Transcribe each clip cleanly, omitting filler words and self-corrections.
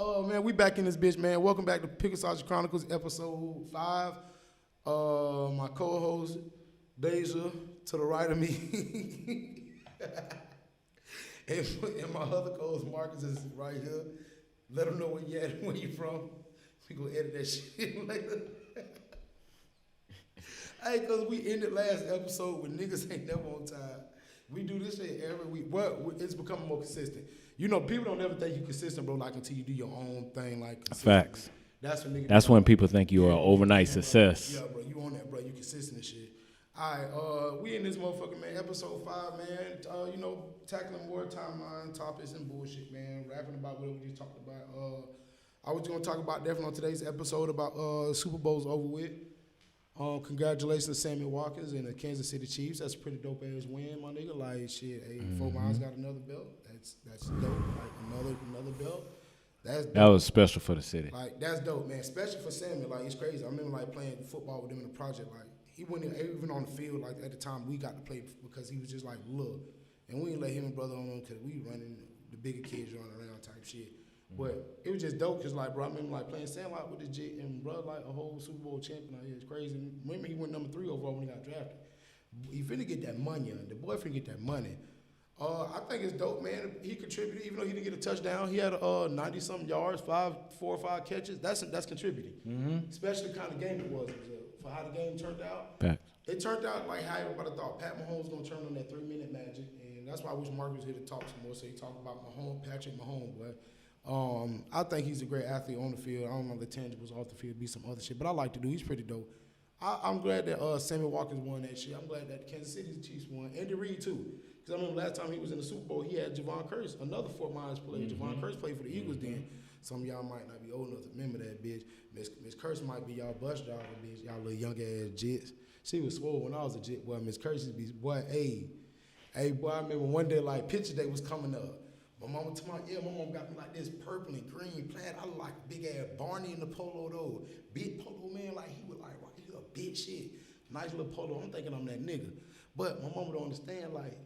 Oh man, we back in this bitch, man. Welcome back to Pickled Chronicles, episode 5. My co-host Deja to the right of me, and my other co-host Marcus is right here. Let them know where you at, where you from. We gonna edit that shit later. Hey, cause we ended last episode with niggas ain't never on time. We do this shit every week, but it's becoming more consistent. You know, people don't ever think you consistent, bro, like until you do your own thing, like Facts. That's when people think you are overnight success. Yeah, bro, you on that, bro. You consistent and shit. All right, we in this motherfucker, man. Episode 5, man. Tackling more timeline topics and bullshit, man. Rapping about what we just talked about. I was gonna talk about definitely on today's episode about Super Bowl's over with. Congratulations to Sammy Watkins and the Kansas City Chiefs. That's a pretty dope ass win, my nigga. Like shit, hey, 4 Miles got another belt. That's dope. Like another belt. That was special for the city. Like that's dope, man. Especially for Sammy. Like it's crazy. I remember like playing football with him in the project. Like he wasn't even on the field. Like at the time we got to play because he was just like look, and we didn't let him and brother on because we running the bigger kids running around type shit. But it was just dope because, like, bro, I remember, like, playing Sandlot with the Jit and, bro, like, a whole Super Bowl champion out here. It's crazy. Remember, he went number 3 overall when he got drafted. He finna get that money, the boy finna get that money. I think it's dope, man. He contributed, even though he didn't get a touchdown. He had 90-something yards, 4 or 5 catches. That's contributing. Mm-hmm. Especially the kind of game it was. For how the game turned out. Facts. It turned out like how everybody thought. Pat Mahomes was going to turn on that 3-minute magic. And that's why I wish Mark was here to talk some more. So he talked about Patrick Mahomes, boy. I think he's a great athlete on the field. I don't know the tangibles off the field, be some other shit, but I like to do. He's pretty dope. I'm glad that Sammy Watkins won that shit. I'm glad that Kansas City Chiefs won. Andy Reid too, because I remember last time he was in the Super Bowl, he had Javon Curse, another Fort Myers player. Mm-hmm. Javon Curse played for the Eagles then. Some of y'all might not be old enough to remember that bitch. Miss Curse might be y'all bus driver, bitch. Y'all little young ass jits. She was swole when I was a jit. Boy, Miss Curse used to be boy. Hey, boy. I remember one day like picture day was coming up. My mama told my mom got me like this purple and green plaid. I look like big ass Barney in the polo though. Big polo man, like he was like he a big shit. Nice little polo. I'm thinking I'm that nigga. But my mama don't understand, like,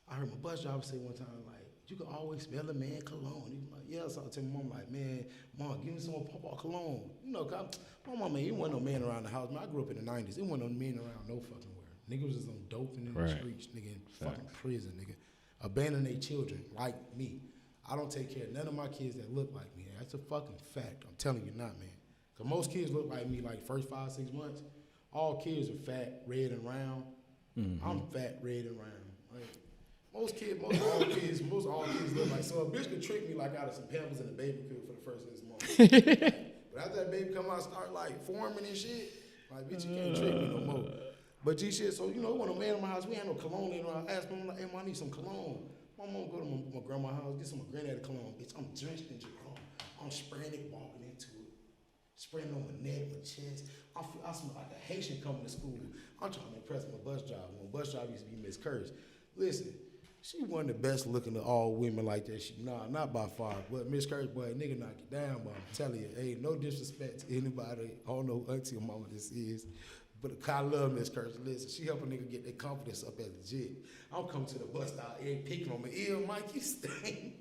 I heard my bus driver say one time, like, you can always smell a man cologne. He was like, yeah, so I tell my mom, like, man, mom, give me some more Papa cologne. You know, cause my mama, he wasn't no man around the house. Man, I grew up in the 90s. It wasn't no men around no fucking where. Niggas was just on dope and in the streets, nigga, in fucking prison, nigga. Abandon their children like me. I don't take care of none of my kids that look like me. That's a fucking fact. I'm telling you not, man. Because most kids look like me like first 5-6 months. All kids are fat, red, and round. Mm-hmm. I'm fat, red, and round. Like, most all kids look like. So a bitch could trick me like out of some Pampers and a baby food for the first 6 months. But after that baby come out, start like forming and shit, like bitch, you can't trick me no more. But G shit, so you know, when a man in my house, we had no cologne in around. I asked mom, like, hey, mom, I need some cologne. My mom go to my grandma's house, get some granddaddy cologne. Bitch, I'm drenched in cologne. I'm spraying it, walking into it. Spraying on my neck, my chest. I smell like a Haitian coming to school. I'm trying to impress my bus driver. My bus driver used to be Miss Curse. Listen, she wasn't the best looking of all women like that. Nah, not by far. But Miss Curse, boy, nigga knock you down, boy. I'm telling you, hey, no disrespect to anybody. I don't know auntie or mama this is. But I love Miss Curse. Listen, she help a nigga get their confidence up as a jit. I'm coming to the bus stop, ain't picking on my ear. Mike, you stink.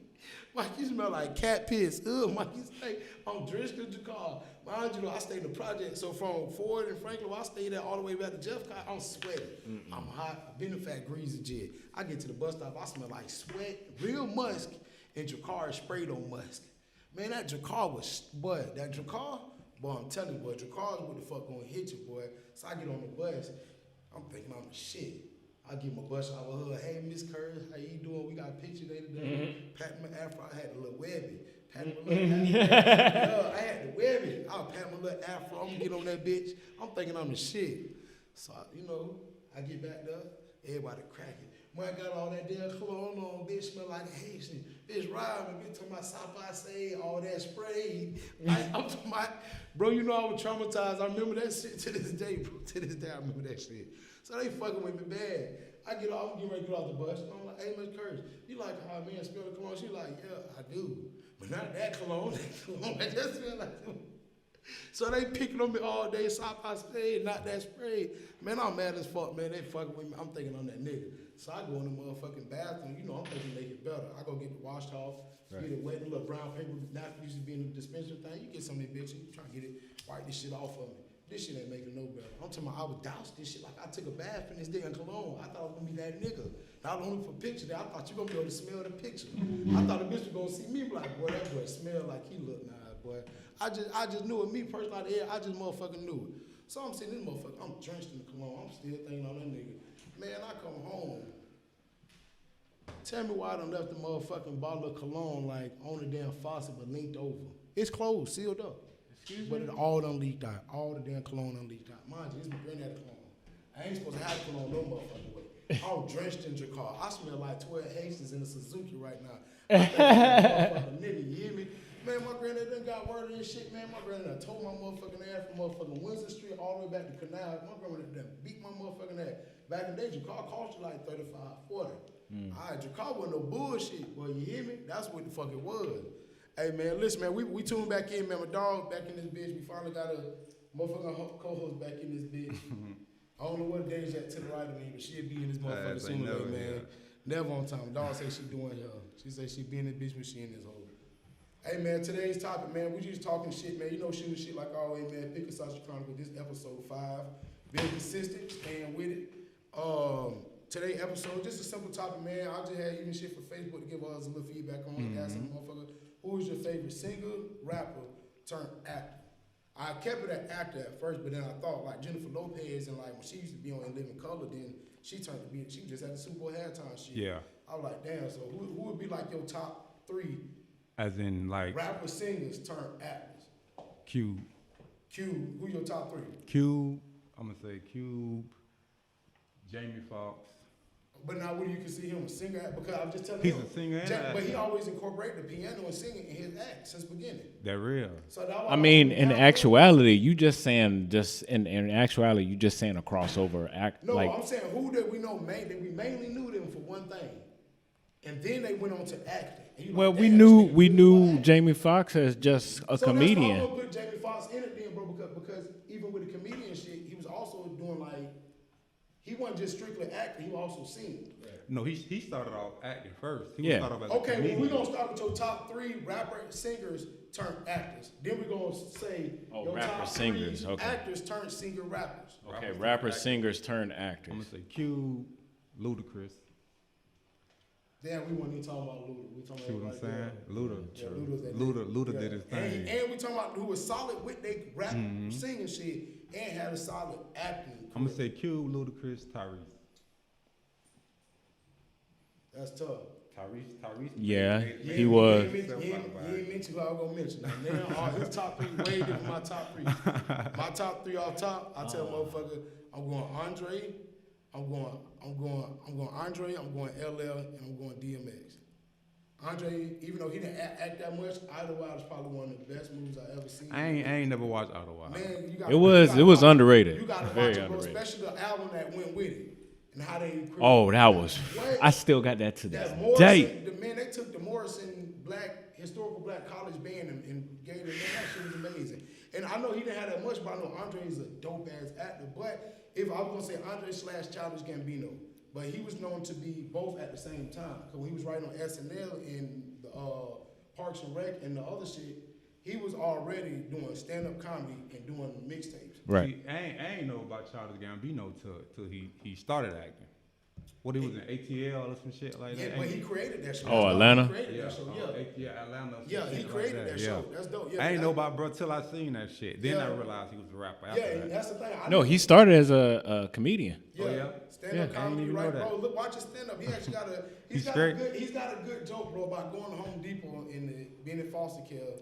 Mike, you smell like cat piss. Ugh, Mike, you stink. I'm drenched in the car. Mind you, I stay in the project. So from Ford and Franklin, I stay there all the way back to Jeff Cott. I'm sweating. I'm hot. I've been a fat greasy jit. I get to the bus stop. I smell like sweat, real musk, and Dracar sprayed on musk. Man, that Dracar was, boy, boy, I'm telling you, boy, Dracar's what the fuck gonna hit you, boy. So I get on the bus, I'm thinking I'm the shit. I give my bus driver her, hey, Miss Curtis, how you doing? We got a picture today. Mm-hmm. Pat my afro, I had a little webby. Pat my little afro. I had the webby. I'll pat my little afro, I'm gonna get on that bitch. I'm thinking I'm the shit. So, I get back there, everybody cracking. When I got all that damn cologne on, bitch smell like a Haitian. Bitch riding, bitch talking about South by Say, all that spray. I'm talking about, bro, I was traumatized. I remember that shit to this day, bro. To this day, I remember that shit. So they fucking with me bad. I'm getting ready to get off the bus. I'm like, hey, Miss Curtis, you like how man smell the cologne? She like, yeah, I do. But not that cologne. That cologne, I just smell like, So they picking on me all day, so I sprayed, not that sprayed. Man, I'm mad as fuck, man. They fucking with me. I'm thinking on that nigga. So I go in the motherfucking bathroom. You know, I'm thinking make it better. I go get it washed off, get it wet, the little brown paper napkin used to be in the dispenser thing. You get some of that bitch, you try to get it, wipe this shit off of me. This shit ain't making no better. I'm talking about I would douse this shit like I took a bath in this damn cologne. I thought I was gonna be that nigga. Not only for picture there, I thought you gonna be able to smell the picture. I thought the bitch was gonna see me like, boy, that boy smell like he look nice, boy. I just knew it. Me personally out there, I just motherfucking knew it. So I'm sitting this motherfucker, I'm drenched in the cologne. I'm still thinking on that nigga. Man, I come home. Tell me why I done left the motherfucking bottle of cologne like on the damn faucet but linked over. It's closed, sealed up. But it all done leaked out. All the damn cologne done leaked out. Mind you, it's my granddaddy cologne. I ain't supposed to have cologne no motherfucking way. I'm drenched in your car. I smell like 12 Hastings in a Suzuki right now. I think I'm a motherfucking nigga, you hear me? Man, my granddad done got word of this shit, man. My granddad done tore my motherfucking ass from motherfucking Windsor Street all the way back to Canal. My granddad done beat my motherfucking ass. Back in the day, your car cost you like $35, $40. All right, your car wasn't no bullshit. Well, you hear me? That's what the fuck it was. Hey, man, listen, man, we tuned back in, man. My dog back in this bitch. We finally got a motherfucking co-host back in this bitch. I don't know what day she's at to the right of me, but she'll be in this motherfucker sooner or later, man. Never on time. Dog say she doing her. She say she be in this bitch when she in this hole. Hey, man, today's topic, man, we just talking shit, man. You know, shooting shit like always, man. Pickled, Chronicles, this episode 5. Being consistent, staying with it. Today's episode, just a simple topic, man. I just had even shit for Facebook to give us a little feedback on. Asking the motherfucker, who is your favorite singer, rapper, turned actor? I kept it at actor at first, but then I thought like Jennifer Lopez and like when she used to be on In Living Color, then she turned to be, she just had the Super Bowl halftime shit. Yeah. I was like, damn, so who would be like your top 3? As in like rapper singers turned actors. Cube. Who your top 3? Cube, I'm gonna say Cube, Jamie Foxx. But now, what do you consider him a singer? Because I'm just telling you, he's a singer, but he always incorporated the piano and singing in his act since the beginning. That real. So I mean, in actuality, you just saying in actuality, you just saying a crossover act. No, like, I'm saying who did we know? We mainly knew them for one thing, and then they went on to acting. Well, we knew Jamie Foxx as just a comedian. So that's why I'm gonna put Jamie Foxx in it then, bro, because even with the comedian shit, he was also doing like. He wasn't just strictly acting, he was also singing. Right. No, he started off acting first. He started off as a comedian. Well, we're going to start with your top 3 rapper singers turned actors. Then we're going to say your rapper top singers. 3 actors turned singer rappers. Okay, rapper singers turned actors. I'm going to say Cube, Ludacris. Damn, we weren't even talking about Luda. We talking see what I'm saying? Luda did his thing. And we talking about who was solid with their rap singing shit and had a solid acting. I'm going to say Cube, Ludacris, Tyrese. That's tough. Tyrese. Yeah, he was. He ain't mentioned who I was going to mention. Now, his top 3 way different from my top 3. My top 3 off top, I tell motherfucker, I'm going Andre, I'm going Andre, I'm going LL, and I'm going DMX. Andre, even though he didn't act that much, Idlewild is probably one of the best movies I ever seen. I ain't never watched Idlewild. Man, it was underrated. You gotta watch it, bro, especially the album that went with it and how they. That was. I still got that to this day. They took the Morrison historical black college band and gave it. Man, that shit was amazing. And I know he didn't have that much, but I know Andre is a dope ass actor. But if I was gonna say Andre / Childish Gambino. But he was known to be both at the same time. Because when he was writing on SNL and the Parks and Rec and the other shit, he was already doing stand-up comedy and doing mixtapes. Right. See, I ain't know about Childish Gambino till he started acting. What, he was in ATL or some shit like that? Yeah, but he created that show. Oh, Atlanta? He created that show, Atlanta. Yeah, he created that show. That's dope. Yeah, I ain't know about bro till I seen that shit. Then I realized he was a rapper after that. And that's the thing. No, he started as a comedian. Yeah. Stand-up comedy, right, bro? Look, watch his stand-up. He actually got he's got a good joke, bro, about going to Home Depot and being in foster care.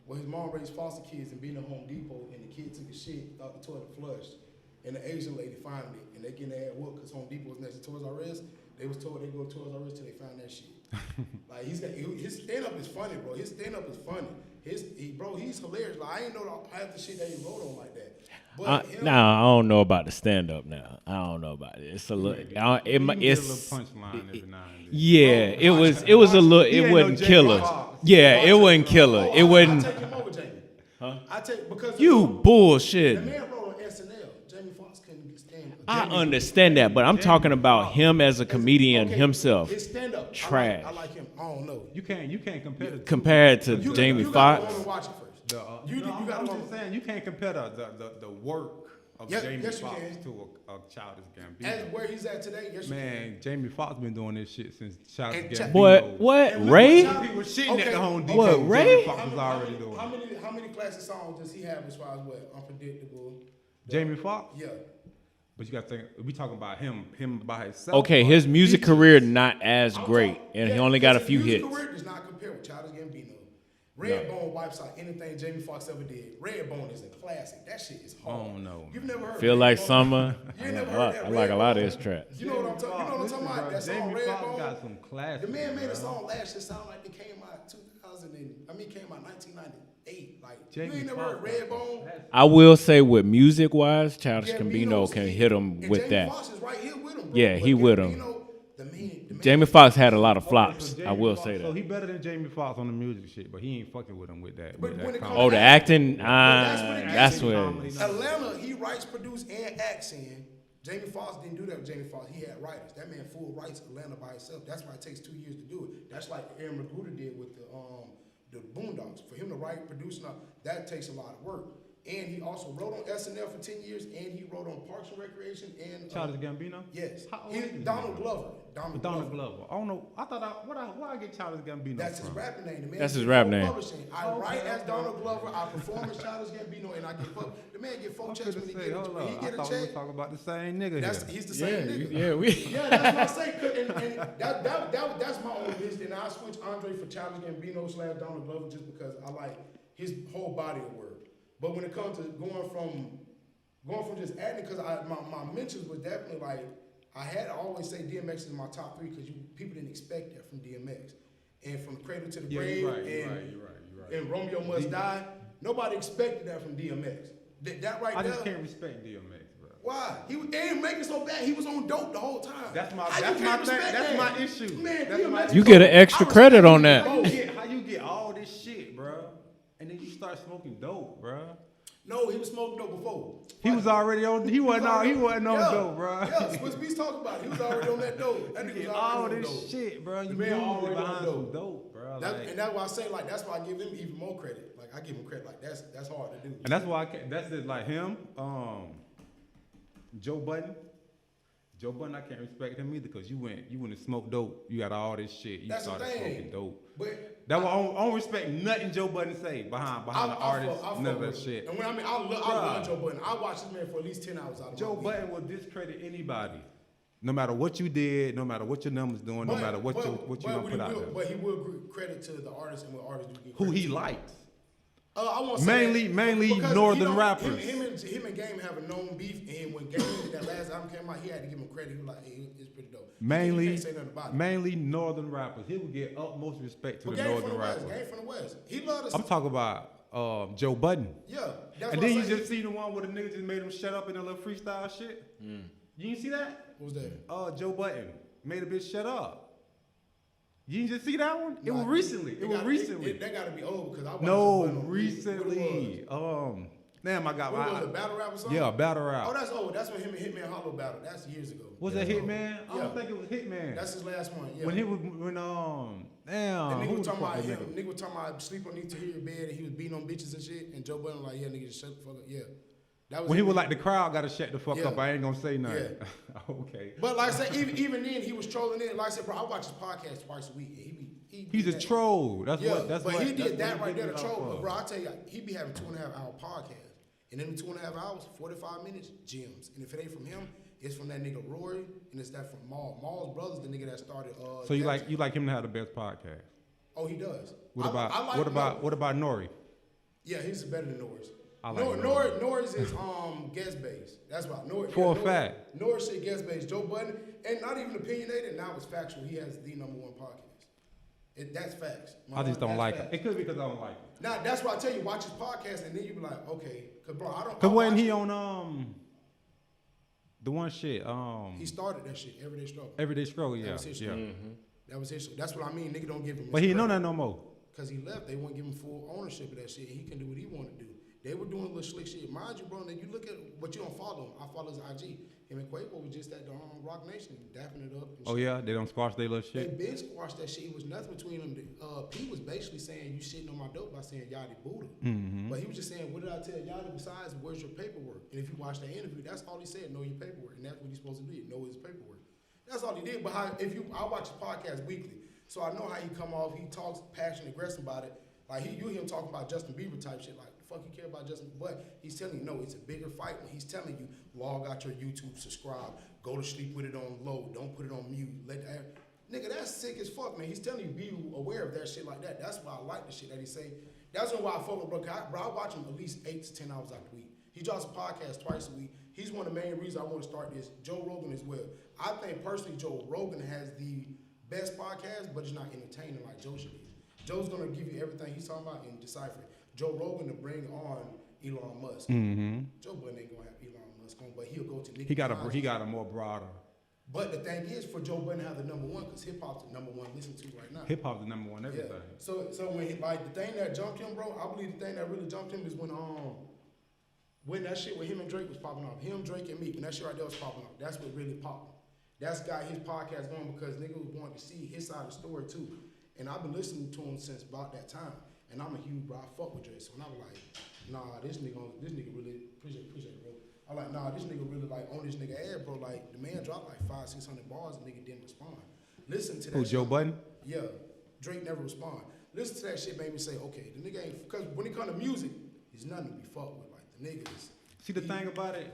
Well, his mom raised foster kids and being at Home Depot, and the kid took a shit, thought the toilet flushed, and the Asian lady found it, and they getting their ass whooped because Home Depot was next to Toys R Us. They was told they go to Toys R Us till they found that shit. Like his stand-up is funny, bro. His stand-up is funny. He's hilarious. Like I ain't know half the shit that he wrote on like that. But I don't know about the stand-up now. I don't know about it. It's a little. It's a little punchline every now and then. Yeah, it was a little. It wasn't killer. Yeah, it wasn't killer. It wasn't. I take him over, Jamie. Huh? I tell you, because You the bullshit. man wrote on SNL. Jamie Foxx couldn't stand. I understand that, but I'm talking about him as a comedian himself. His stand up, Trash. I like him. I don't know. You can't compare the two. Compared to You Jamie you gotta go Foxx. on and watch it first. I'm just saying you can't compare the work of Jamie Foxx to a Childish Gambino. As where he's at today, yes you Man, Jamie Foxx been doing this shit since Childish And Gambino. What? And Ray? look, He was shitting at the Home Depot. What, Ray? Jamie Foxx was already doing it. How many classic songs does he have as far as what? Unpredictable. Jamie Foxx? Yeah. But you got to think, we talking about him by himself. Okay, his music career not as great, and he only got a few hits. His music career does not compare with Childish Gambino. Redbone wipes out anything Jamie Foxx ever did. Redbone is a classic. That shit is hard. Oh no. You've never heard Feel Redbone? Like Summer. You ain't never I heard that like a lot of Redbone? his tracks. You know what I'm talking about? That song Jamie Foxx Redbone. got some classics. The man made a bro. song last year sound like it came out 2000 and came out 1998. Like Jamie you ain't never heard Foxx got some Redbone. classics. I will say with music wise, Childish Gambino Gambino's can hit. hit him And with Jamie that. Foxx is right here with him, bro. Yeah, he But with him. Gambino, the man. Jamie Foxx had a lot of Okay, flops. so I Jamie will Foxx- say So that. he better than Jamie Foxx on the music shit, but he ain't fucking with him with that. But with when that it comes comedy. Oh, the acting. that's what it That's gets where. comedy. Atlanta, he writes, produce, and acts in. Jamie Foxx didn't do that with Jamie Foxx. He had writers. That man full writes Atlanta by himself. That's why it takes 2 years to do it. That's like Aaron Magruder did with the Boondocks. For him to write, produce, and all, that takes a lot of work. And he also wrote on SNL for 10 years, and he wrote on Parks and Recreation and Childish Gambino? yes, How old is he Donald now? Glover. Donald Glover. I don't know. I thought where I get Childish Gambino That's from? his rapping name. The man That's his did rap no name. publishing. I Okay, write as okay. Donald Glover. I perform as Childish Gambino, and I get the man get 4 I'm checks finna when he say, get hold when he up. get I a thought we were check. talking about the same nigga That's here. he's the same nigga. Yeah, we. Yeah, that's what I say. And that's my own business. And I switch Andre for Childish Gambino / Donald Glover just because I like his whole body of work. But when it comes to going from just acting, because my mentions was definitely like I had to always say DMX is my top 3 because people didn't expect that from DMX. And from Cradle to the Yeah, Grave you're right. and Romeo Must Die, nobody expected that from DMX. That right I there. just can't respect DMX, bro. Why? He didn't make it so bad. He was on dope the whole time. That's my How you that's can't my respect thing. That's that? my issue. Man, That's my DMX You is get so- an extra I credit respect on him that. the most. How you get all this shit, bro? And then you start smoking dope, bro. No, he was smoking dope before. He was already on. He wasn't on Yeah, dope, bro. Yeah, Swiss Beats talking about it. He was already on that dope. That nigga was Get all already on this dope. shit, bro. You The man moving already on behind dope. some dope, bro. And that's why I say like that's why I give him even more credit. Like I give him credit. Like that's hard to do. And that's why I can't. That's it. Like him, Joe Budden. Joe Budden, I can't respect him either because you went and smoked dope. You got all this shit. You That's the started thing. smoking dope. But That why I don't respect nothing Joe Budden say behind the artist. None of that shit. And when I love Joe Budden. I watch this man for at least 10 hours out of Joe my week. Budden will discredit anybody, no matter what you did, no matter what your numbers doing, no matter what you gonna put out there. But he will give credit to the artists and what artists do give Who credit he to. likes. I won't say Mainly because, northern rappers. Him and Game have a known beef, and when Game that last album came out, he had to give him credit. He was like, hey, it's pretty dope. You can't say nothing about it. Mainly northern rappers. He would get utmost respect to But the Game from northern the West, rappers. Game from the West. He loved us. I'm talking about Joe Budden. Yeah, that's And what then I'm you saying. just see the one where the nigga just made him shut up in a little freestyle shit. You didn't see that? What was that? Joe Budden made a bitch shut up. You didn't just see that one? It was Nah, recently. It was recently. That got to be old because I watched No, Joe Budden on repeat. What it was? recently. Damn, I got What was it, a battle rap or something? Yeah, battle rap. Oh, that's old. That's when him and Hitman Hollow battle. That's years ago. Was That's that old. Hitman? I Yeah. don't think it was Hitman. That's his last one. Yeah. When he was damn. The nigga who was the talking fuck about was him. that? Nigga was talking about sleep on need to hear your bed, and he was beating on bitches and shit. And Joe Budden was like, yeah, nigga, just shut the fuck up. Yeah. That was When he him. was like, the crowd gotta shut the fuck Yeah. up. I ain't gonna say nothing. Okay. But like I said, even then he was trolling in. Like I said, bro, I watch his podcast twice a week. And He's a that. troll. That's Yeah, what. That's but what. he that's did what that he right did there to it troll. off But of. bro, I tell you, he be having 2.5 hour podcast, and in the 2.5 hours, 45 minutes, gems. And if it ain't from him, it's from that nigga Rory, and it's that from Maul. Maul's brother's the nigga that started. So you Jackson. like him to have the best podcast? Oh, he does. What about I like what about Nori? Yeah, he's better than Norris. I like Norris is guest based. That's why Norris. For a fact. Norris shit guest based. Joe Budden, and not even opinionated. Now it's factual. He has the #1 podcast. That's facts. I just don't That's like facts. it. It could be because I don't like him. Now that's why I tell you watch his podcast, and then you be like, okay, cause bro, I don't. Cause I wasn't watch he it. on the one shit He started that shit. Everyday struggle. Everyday Struggle? Yeah, That was his yeah. shit. That was his shit. That's what I mean. Nigga don't give him. But he ain't know that no more. Cause he left. They wouldn't give him full ownership of that shit. He can do what he want to do. They were doing little slick shit. Mind you, bro, and then you look at what you don't follow him. I follow his IG. Him and Quavo was just at the Rock Nation, dapping it up. And Oh shit. yeah, they don't squash their little shit. They been squashed that shit. It was nothing between them. P was basically saying you shitting on my dope by saying Yachty Buddha. Mm-hmm. But he was just saying, what did I tell Yachty besides where's your paperwork? And if you watch that interview, that's all he said, know your paperwork. And that's what he's supposed to do, know his paperwork. That's all he did. But I watch his podcast weekly, so I know how he come off. He talks passionate, aggressive about it. Like you hear him talking about Justin Bieber type shit. Like the fuck you care about Justin? But he's telling you no, it's a bigger fight. When he's telling you log out your YouTube, subscribe, go to sleep with it on low, don't put it on mute. Nigga, that's sick as fuck, man. He's telling you be aware of that shit like that. That's why I like the shit that he say. That's why I fuck with bro. I watch him at least 8 to 10 hours out the week. He drops a podcast twice a week. He's one of the main reasons I want to start this. Joe Rogan as well. I think personally Joe Rogan has the best podcast, but it's not entertaining like Joe should be. Joe's gonna give you everything he's talking about and decipher it. Joe Rogan to bring on Elon Musk. Mm-hmm. Joe Budden ain't gonna have Elon Musk on, but he'll go to Nicki He got Minaj. a more broader. But the thing is, for Joe Budden to have the number one, because hip hop's the number one listen to right now. Hip hop's the number one everything. Yeah. So when the thing that jumped him, bro, I believe the thing that really jumped him is when that shit with him and Drake was popping off. Him, Drake, and Meek, when that shit right there was popping off. That's what really popped. That's got his podcast going because niggas was wanting to see his side of the story too. And I've been listening to him since about that time. And I'm a huge bro. I fuck with Drake. So when I was like, nah, this nigga really appreciate it, bro. I like, nah, this nigga really like on this nigga ass, bro. Like the man dropped like 500-600 bars and nigga didn't respond. Listen to that. Who, shit. Joe Budden? Yeah. Drake never respond. Listen to that shit made me say, okay, the nigga ain't, because when it comes to music, he's nothing to be fucked with. Like the nigga is. See, the thing about it,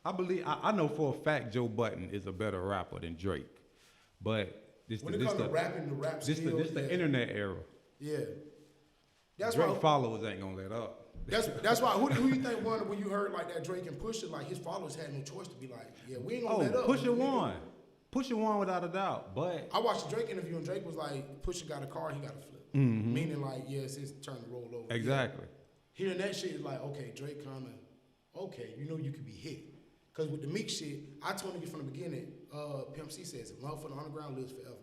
I know for a fact Joe Budden is a better rapper than Drake. But When it comes to rapping, the rap this skills, the internet era. Yeah. That's Drake why followers ain't gonna let up. that's why who you think won when you heard like that Drake and Pusha, like his followers had no choice to be like, yeah, we ain't gonna let up. Pusha won. Pusha won without a doubt. But I watched the Drake interview and Drake was like, Pusha got a car, he got a flip. Mm-hmm. Meaning like, yeah, it's his turn to roll over. exactly. Yeah. Hearing that shit is like, okay, Drake kinda, okay, you know you could be hit. Cause with the Meek shit, I told niggas from the beginning, Pimp C says, love for the underground lives forever.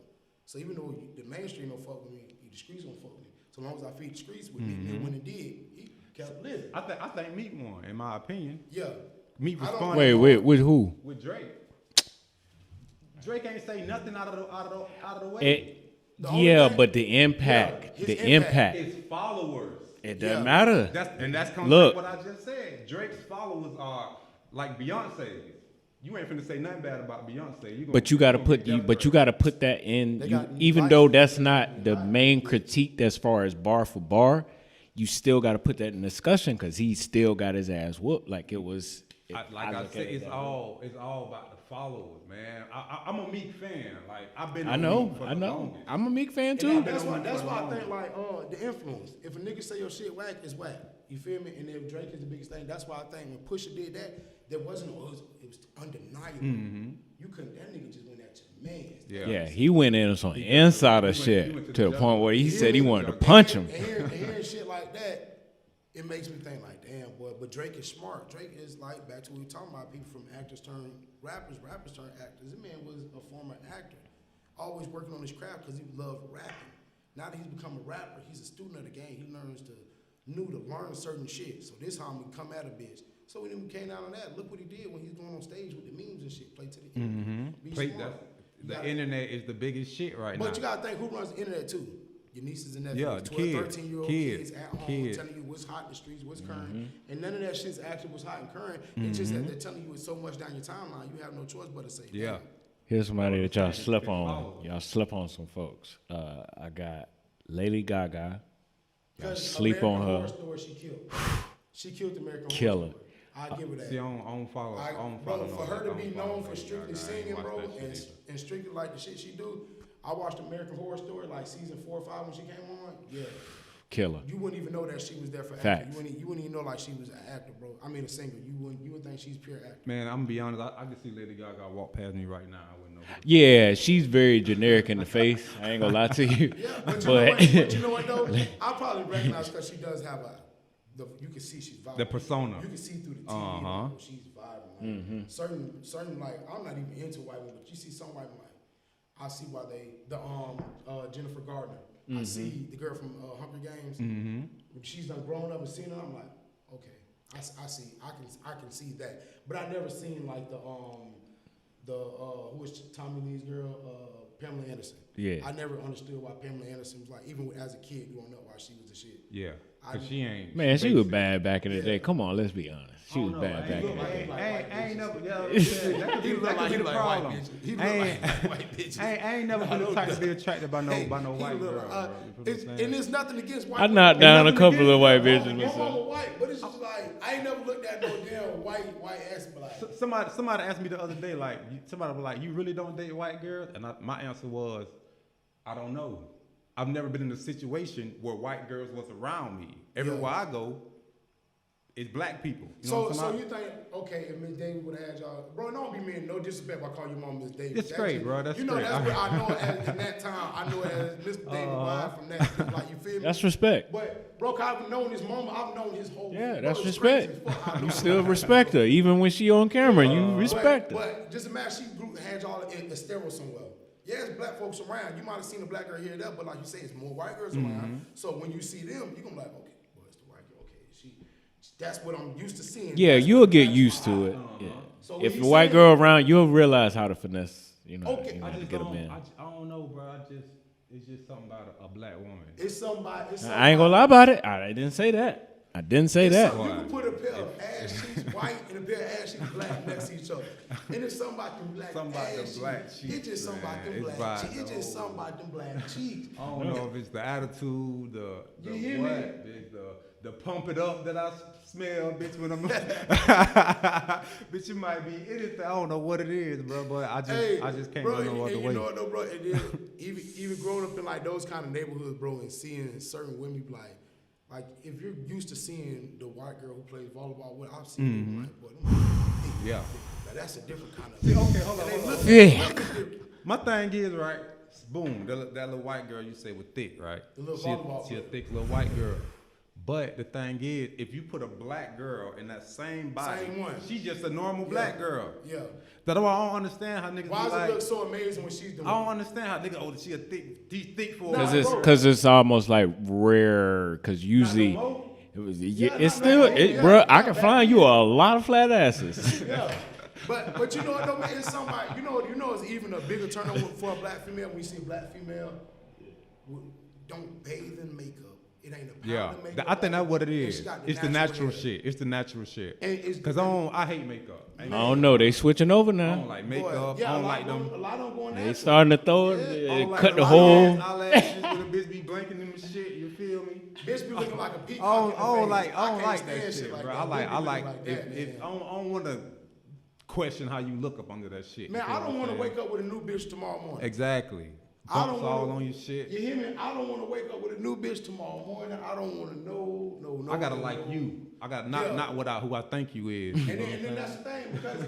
So even though the mainstream don't fuck with me, the streets don't fuck with me. So long as I feed the streets with Meek, and when it did, he kept living. I think Meek won, in my opinion. Yeah. Meek I don't- responded. Wait, with who? With Drake. Drake ain't say nothing out of the way. The only Yeah, thing- but the impact, Yeah, the his impact, His followers. it doesn't Yeah. matter. That's comes Look. from what I just said. Drake's followers are like Beyonce. You ain't finna say nothing bad about Beyonce. But you gotta put that in. Even though that's not the main critique as far as bar for bar, you still gotta put that in discussion because he still got his ass whooped. Like it was. I said, it's all about the followers, man. I'm a Meek fan. Like I've been. I know. I'm a Meek fan too. That's why I think like the influence. If a nigga say your shit whack, it's whack. You feel me? And if Drake is the biggest thing, that's why I think when Pusha did that, there wasn't it was undeniable. Mm-hmm. You couldn't. That nigga just went at your man. Yeah, he went in on some insider he shit went to to the the point where he jungle. said he wanted to punch him. And hearing shit like that, it makes me think like, damn, boy. But Drake is smart. Drake is like back to what we were talking about. People from actors turn rappers, rappers turn actors. This man was a former actor, always working on his craft because he loved rapping. Now that he's become a rapper, he's a student of the game. He knew to learn certain shit. So this how we come at a bitch. So when he came out on that, look what he did when he's going on stage with the memes and shit. Play to the internet. Be smart. The internet is the biggest shit right now. But you gotta think who runs the internet too. Your nieces and nephews, Yeah, the 12, kids. 13-year-old kids at home telling you what's hot in the streets, what's current. And none of that shit's actually what's hot and current. It's just that they're telling you it's so much down your timeline, you have no choice but to say, Yeah. damn. Here's somebody that y'all slip on. Y'all slip on some folks. I got Lady Gaga. Y'all Because sleep on American her. Horror Story, she killed. She killed the American Killer. Horror Story. I give her that. See, I don't follow. I don't Bro, follow for her to be known for Lady strictly Gaga. I ain't singing, watch bro, that shit either. and strictly like the shit she do, I watched American Horror Story like season 4 or 5 when she came on. Yeah. Killer. You wouldn't even know that she was there for Facts. acting. You wouldn't even know like she was an actor, bro. I mean a singer. You would think she's pure actor. Man, I'm gonna be honest. I can see Lady Gaga walk past me right now. I wouldn't know. Yeah, she's very generic in the face. I ain't gonna lie to you. Yeah, but you know what though? I probably recognize because she does have you can see she's vibrant. The persona. You can see through the TV. Uh-huh. Like, she's vibrant. Like, certain like I'm not even into white women, but you see some white women like I see why Jennifer Gardner. I see the girl from Hunger Games. When she's done grown up and seen her, I'm like, okay, I can see that, but I never seen like who was Tommy Lee's girl, Pamela Anderson. Yeah. I never understood why Pamela Anderson was like, even as a kid growing up, why she was the shit. Yeah, because she ain't. Man, she was bad back in the day. Come on, let's be honest. She was bad back in the day. I ain't never. That could be the problem. I ain't never been the type to be attracted by no white girl. And there's nothing against white. I knocked down a couple of white bitches My myself. mama white, but it's just like I ain't never looked at no damn white ass. But like Somebody asked me the other day, like, somebody was like, "You really don't date white girls?" And my answer was, "I don't know. I've never been in a situation where white girls was around me. Everywhere I go, it's black people." You know so you think, okay, if Miss Davis would have had y'all, bro, don't be mean, no disrespect by calling your mom Miss Davis. It's great, bro. That's great. That's what I know as in that time. I know it as Miss Davis wife from that. Like, you feel me? That's respect. But bro, I've known his mom. I've known his whole. Yeah, bro, that's it's respect. crazy as fuck. You still respect her, even when she on camera. You respect her. But just imagine she had y'all in Estero somewhere. Yeah, it's black folks around. You might have seen a black girl here and there, but like you say, it's more white girls around. So when you see them, you're gonna be like, okay, well, it's the white girl. Okay, that's what I'm used to seeing. Yeah, you'll get used to it. Yeah. So If a white girl around, you'll realize how to finesse. You know, Okay. how to get them in. I don't know, bro. It's just something about a black woman. It's somebody. I ain't gonna lie about it. I didn't say that. I didn't say that. You can put a pair of ass cheeks white and a pair of ass cheeks black next to each other. And it's something about them black ass cheeks. It's just something about them black cheeks. It's just something about them black cheeks. I don't know if it's the attitude, the hear what, me? the pump it up that I smell, bitch, when I'm bitch, it might be anything. I don't know what it is, bro, but I just can't go no other way. You know what though, bro? And then even growing up in like those kind of neighborhoods, bro, and seeing certain women like if you're used to seeing the white girl who plays volleyball, what I've seen, like, boy, yeah. Now, that's a different kind of. See, okay, hold on. Yeah. My thing is, right, boom, that little white girl you say was thick, right? The little volleyball She a girl. thick little white girl. But the thing is, if you put a black girl in that same body, Same one. she's just a normal black girl. Yeah. That's why I don't understand how niggas Why be does like, it look so amazing when she's doing I don't understand how niggas, she a thick for a Cause it's almost like rare. Cause usually it's still bro. I can find you a lot of flat asses. Yeah. But you know what though, man? It's somebody, you know it's even a bigger turn on for a black female when you see a black female don't bathe in makeup. It ain't a pound of makeup. I think that's what it is. It's the natural hair. shit. It's the natural shit. And Cause I hate makeup. I don't know. They switching over I now. don't like makeup. Yeah, I don't like them. A lot of them going They natural. starting to throw I it, don't like cut the them hole. eyelashes with a bitch be blanking them and shit. You feel me? Bitch be looking like a peacock. I in the don't face. like can't that stand shit, bro. that. I like Women be if that, I man. don't want to question how you look up under that shit. Man, You feel I what don't I'm want to saying? wake up with a new bitch tomorrow morning. Exactly. I Bumps don't all wanna- on your shit. You hear me? I don't want to wake up with a new bitch tomorrow morning. I don't want to know, no. I gotta like you. I got not who I think you is. You know what I'm And then that's the thing because,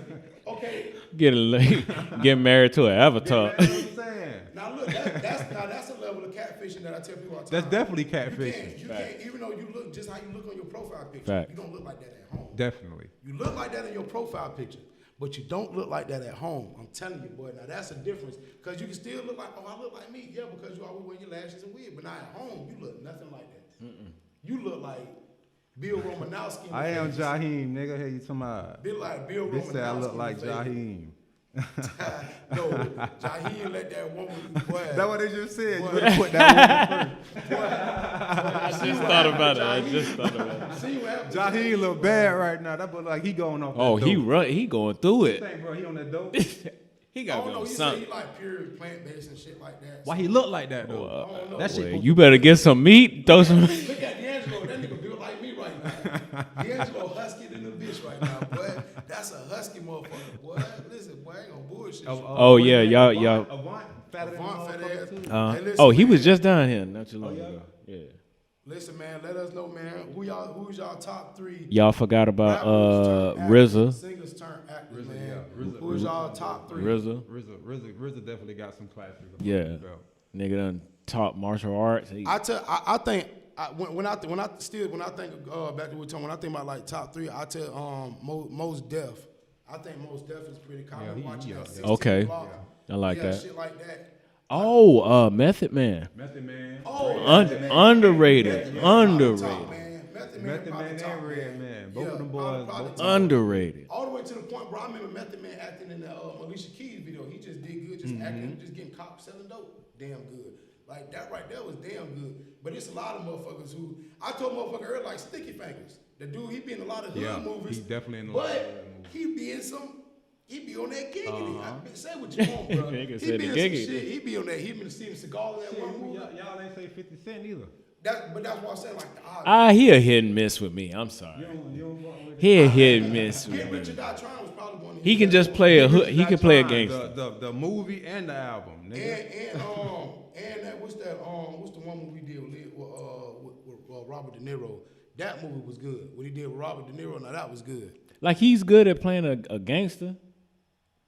okay, Get married to an avatar. saying? You know what I'm saying? now look, that's a level of catfishing that I tell people all the time. That's definitely You catfishing. can't, even though you look just how you look on your profile picture, Fact. you don't look like that at home. Definitely. You look like that in your profile picture, but you don't look like that at home. I'm telling you, boy. Now that's a difference because you can still look like, I look like me, yeah, because you always wear your lashes and wig, but now at home you look nothing like that. You look like Bill Romanowski. in the I am face. Jaheim, nigga. Hey, you talking about? Be like Bill Bitch Romanowski. said I look in like the face. Jaheim. No, Jaheim let that woman. Boy, That's what they just said. Boy. You better put that woman first. I just thought about it. I just thought about it. See what happened? Jaheim look bad right now. That boy like he going off. Oh, that he dope. run. He going through You it. think, bro? He on that dope? He I got don't to know. go He say something. he like pure plant based and shit like that. Why he look like that though? I don't know. That shit. Well, you better get some meat. Throw some. Look at D'Angelo. That nigga built like me right now. D'Angelo husky than the bitch right now, boy. That's a husky motherfucker, boy. Listen, boy, I ain't gonna bullshit. Oh, yeah, y'all. Avant, fatter than Avant, fat motherfucker, ass. too. Hey, listen, Oh, he man. was just down here not too long yeah? ago. Yeah. Listen, man. Let us know, man. Who's y'all top three? Y'all forgot about rappers turned actors, RZA. Singers turned actors, RZA, man. yeah. RZA, Who's y'all top three? RZA. RZA definitely got some classics. under Yeah. his belt. Nigga done taught martial arts. He- I think when I think back to what we're talking, when I think about like top three, I tell Most Def. I think Most Def is pretty common. Yeah, Watching that 16 Okay. Block. I like Yeah, that. shit like that. Oh, Method Man. Method Man. Oh, Underrated. Method Man, Underrated. man. Method Method probably Man top, and Redman. Both Yeah, of them boys. probably Both top. Underrated. All the way to the point, bro. I remember Method Man acting in the Alicia Keys video. He just did good, just acting, just getting cops selling dope. Damn good. Like that right there was damn good. But it's a lot of motherfuckers who I told motherfucker earlier like Sticky Fingers. The dude, he be in a lot of hood movies. He definitely in a lot of hood movies. He be in some. He be on that giggity. Say what you want, bro. Nigga He said be in the some giggity. shit. He be on that. He been Steven Seagal in that one movie. Y'all ain't say 50 Cent either. But that's what I'm saying. Like the odds. He a hit and miss with me. I'm sorry. You don't fuck with He a hit and miss Get with Rich or me. Die Trying was probably one of He his can best just ones. play a hood. He can play a gangster. The movie and the album, nigga. And that what's the one movie he did with Robert De Niro? That movie was good. What he did with Robert De Niro, now that was good. Like he's good at playing a gangster.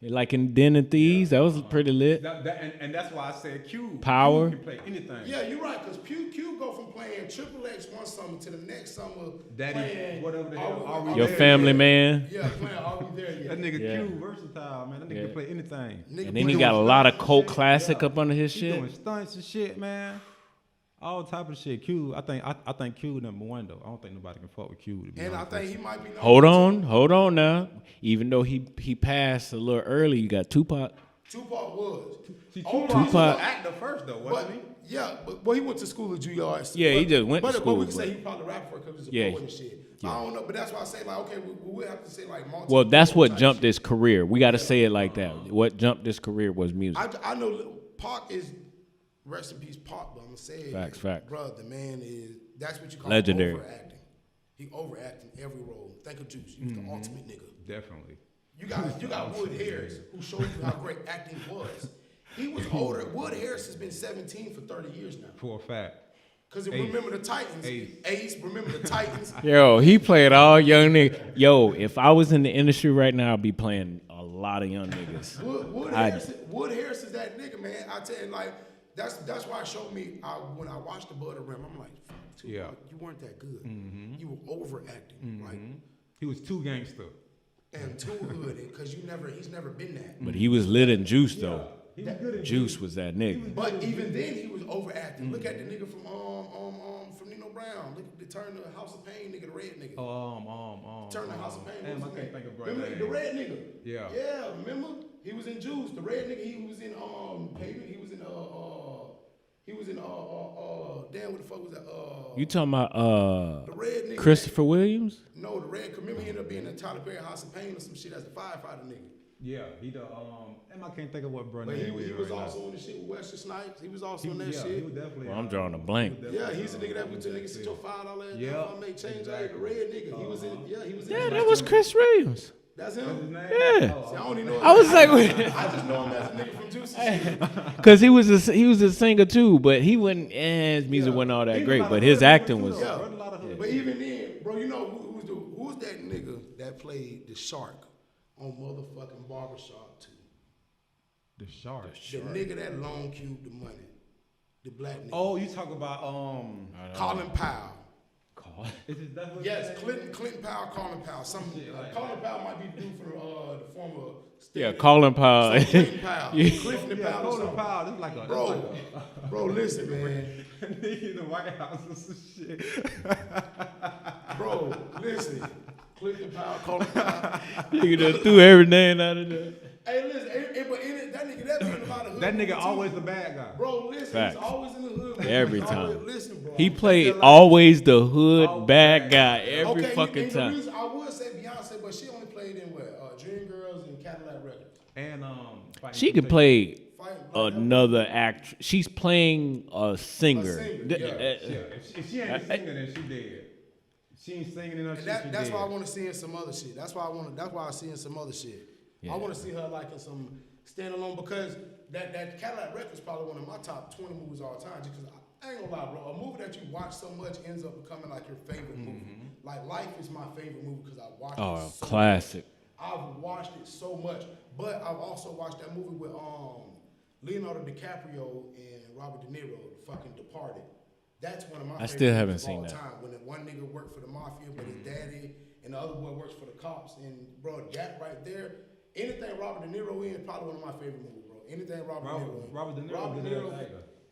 Like in Den and Thieves, that was pretty lit. And that's why I said Q. Power. Q can play anything. Yeah, you're right, because Q go from playing Triple X one summer to the next summer. Daddy, playing whatever the hell, Are We Your There family Yet? man. Yeah, playing Are We There Yet? That nigga Yeah. Q versatile, man. That nigga can play anything. And then he got a lot of cult classic up under his He shit. doing stunts and shit, man. All type of shit. Q, I think Q number one though. I don't think nobody can fuck with Q. To be And I honest think with he might be known Hold on now. Even though he passed a little early, you got Tupac. Tupac was. you. See, Tupac was Tupac- an actor first though, wasn't he? Yeah, but he went to school at Juilliard. Yeah, he just went to But school, we can say but- he probably rapped for it because he's a Yeah, poet and shit. I don't know, but that's why I say like, okay, we'll have to say like multiple. Well, that's what type jumped shit. his career. We got to say it like that. What jumped his career was music. I know Pac is rest in peace, Pac, but I'm gonna say it. Facts. Bro, the man is that's what you call Legendary. overacting. He overacting every role. Think of Juice. He was the ultimate nigga. Definitely. You got Wood Harris, who showed you how great acting was. He was older. Wood Harris has been 17 for 30 years now. For a fact. Because remember the Titans. Ace, remember the Titans. Yo, he played all young niggas. Yo, if I was in the industry right now, I'd be playing a lot of young niggas. Wood Harris is that nigga, man. I tell you, like, that's why it showed me when I watched the Blood Rim, I'm like, fuck, Tupac, you weren't that good. You were overacting, right? He was too gangster. And too hood, because he's never been that. But he was lit in Juice though. He was good at Juice was that nigga. But even then, he was overacting. Look at the nigga from Nino Brown. Look at the Turn the House of Pain nigga, the red nigga. Turn the House of Pain. Damn, What's I his can't name? think of Remember name. the red nigga? Yeah. Yeah, remember? He was in Juice. The red nigga, he was in Pavement. He was in damn, what the fuck was that? You talking about The red nigga. Christopher Williams? No, the red. Remember he ended up being in Tyler Perry House of Pain or some shit as the firefighter nigga. Yeah, he the damn, I can't think of what bro But name he is was right now. also on the shit with Wesley Snipes. He was also on that Yeah, shit. he was definitely. Well, I'm drawing a blank. Yeah, he's the nigga that went to niggas sit your $5 Yeah, I make change. Exactly. The red nigga. He was in. Yeah, he was in. Yeah, that was Chris Williams. That's What's his him. name? Yeah. See, I don't even know. I was like, I just know him as a nigga from Juice and shit. because he was a singer too, but he wasn't. His music wasn't all that great, but his acting was. Yeah. But even then, bro, you know who's that nigga that played the shark on motherfucking Barbershop 2? The shark. The nigga that long cubed the money. The black nigga. Oh, you talk about Colin Powell. Is it that what Yes, his name is? Clinton Powell, Colin Powell. Colin Powell might be due for the former. Yeah, Colin Powell. Clinton Powell. Clifton Yeah, Powell. or Colin something. Powell. This like a Bro, listen, man. nigga in the White House or some shit. Bro, listen. Clifton Powell, Colin Powell. Nigga done threw every name out of there. Hey, listen, that nigga that been about the hood. That nigga too. always the bad guy. Bro, listen, Facts. he's always in the hood. Man. Every He's time. always- listen, bro. He I'm played telling you. always the hood bad guy every Okay, fucking and time. The reason I would say Beyonce, but she only played in what? Dreamgirls and Cadillac Records. And She could play Fighting like another act. She's playing a singer. A singer, D- yeah. If she ain't a singer, then she dead. She ain't singing in her shit. And she that's dead. why I want to see in some other shit. That's why I see in some other shit. Yeah. I want to see her like in some standalone because that Cadillac Records probably one of my top 20 movies all time. Just because I ain't gonna lie, bro. A movie that you watch so much ends up becoming like your favorite movie. Like Life is my favorite movie because I watched it. Oh, So classic. I've watched it so much, but I've also watched that movie with Leonardo DiCaprio and Robert De Niro, fucking Departed. That's one of my. I still favorite haven't movies of seen all that. Time. When the one nigga worked for the mafia, but his daddy and the other boy works for the cops, and bro, that right there, anything Robert De Niro in, probably one of my favorite movies, bro. Anything Robert De Niro. Robert De Niro.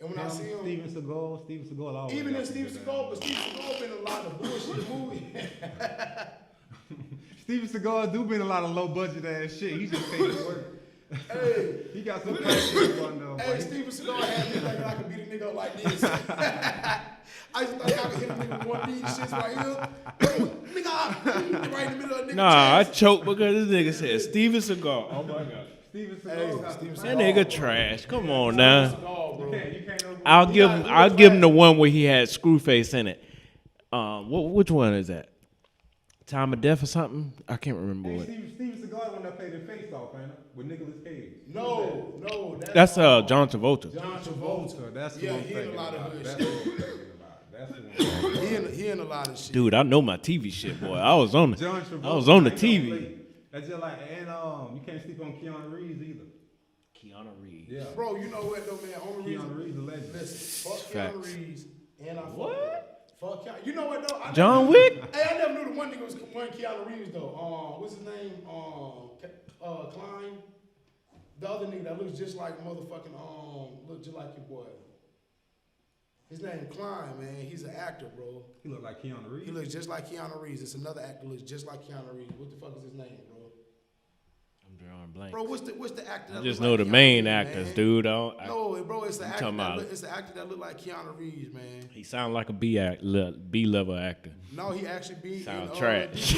And when I see him, Steven Seagal always. even in Steven Seagal, but Steven Seagal been in a lot of bullshit movies. Steven Seagal do been a lot of low budget ass shit. He just takes work. Hey, He got some passion on though. hey, Steven Seagal had me thinking I could beat a nigga up like this. I just thought I could hit a nigga with one of these shits right here. Nigga, right in the middle of the nigga Nah, I chest. choked because this nigga said Steven Seagal. Oh my god. Steven Hey, Seagal got Steven some That Seagal. nigga trash. Come on now. Seagal, bro. You can't over- I'll give him the one where he had Screwface in it. Which one is that? Time of Death or something? I can't remember Hey, what. Steven Seagal when they played the face off, man, with Nicolas Cage. No, That's John Travolta. John Travolta. That's the Yeah, one he in thinking a lot of about. hood That's shit. the one thinking about. That's the one. He in a lot of shit. Dude, I know my TV shit, boy. I was on John the Travolta. I was on the ain't no TV. play. That's just like, and you can't sleep on Keanu Reeves either. Keanu Reeves. Yeah. Bro, you know what though, man? Only Keanu reason. Reeves a legend. Listen, fuck Facts. Keanu Reeves, and I fuck Keanu. You know what though? I John never, Wick? Hey, I never knew the one nigga was one Keanu Reeves though. What's his name? Klein. The other nigga that looks just like motherfucking look just like your boy. His name Klein, man. He's an actor, bro. He look like Keanu Reeves. He looks just like Keanu Reeves. It's another actor looks just like Keanu Reeves. What the fuck is his name, bro? I'm drawing blank. Bro, what's the actor? I That just look know like the Keanu main Reeves, actors, man? dude. No, bro, it's the You actor. talking about- It's the actor that look like Keanu Reeves, man. He sound like a B level actor. No, he actually be Sound in, trash.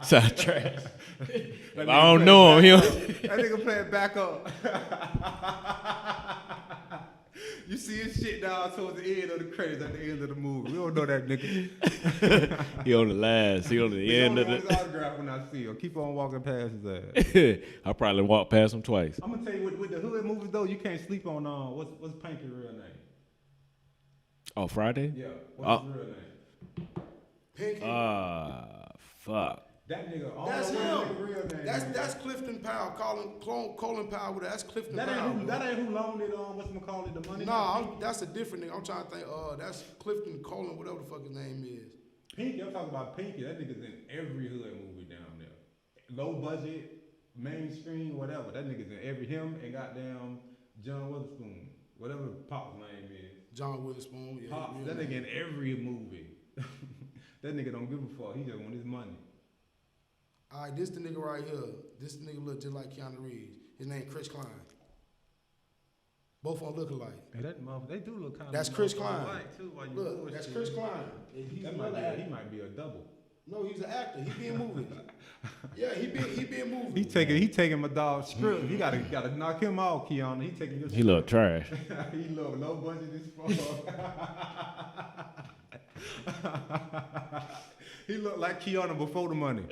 Sound trash. If I don't know him. He don't- That nigga playing back up. You see his shit down towards the end of the credits at the end of the movie. We don't know that nigga. He on the last. He on the He end only of want his the. autograph when I see him. Keep on walking past his ass. I probably walked past him twice. I'm gonna tell you with the hood movies though, you can't sleep on what's Pinky's real name? Oh, Friday? Yeah, what's his real name? Pinky. Fuck. That nigga. I don't That's know him. what his real name is. That's Clifton Powell. Colin Powell. That's Clifton That Powell. ain't who loaned it on. Whatchamacallit, the money. That's a different nigga. I'm trying to think. That's Clifton Colin, whatever the fuck his name is. Pinky, I'm talking about Pinky. That nigga's in every hood movie down there. Low budget, mainstream, whatever. That nigga's in every him and goddamn John Witherspoon, whatever Pop's name is. John Witherspoon. Yeah, Pops, real that nigga name. in every movie. That nigga don't give a fuck. He just want his money. All right, this the nigga right here. This nigga look just like Keanu Reeves. His name Chris Klein. Both of them look alike. Hey, that motherfucker, they do look kind of. That's Chris Klein. Alike too, while you Look, that's Chris Klein. And he's That might another be. actor. He might be a double. No, he's an actor. He be in movies. Yeah, he be in movies. He taking my dog's script. You gotta knock him off, Keanu. He taking your. He look trash. He low budget as fuck. He looked like Keanu before the money.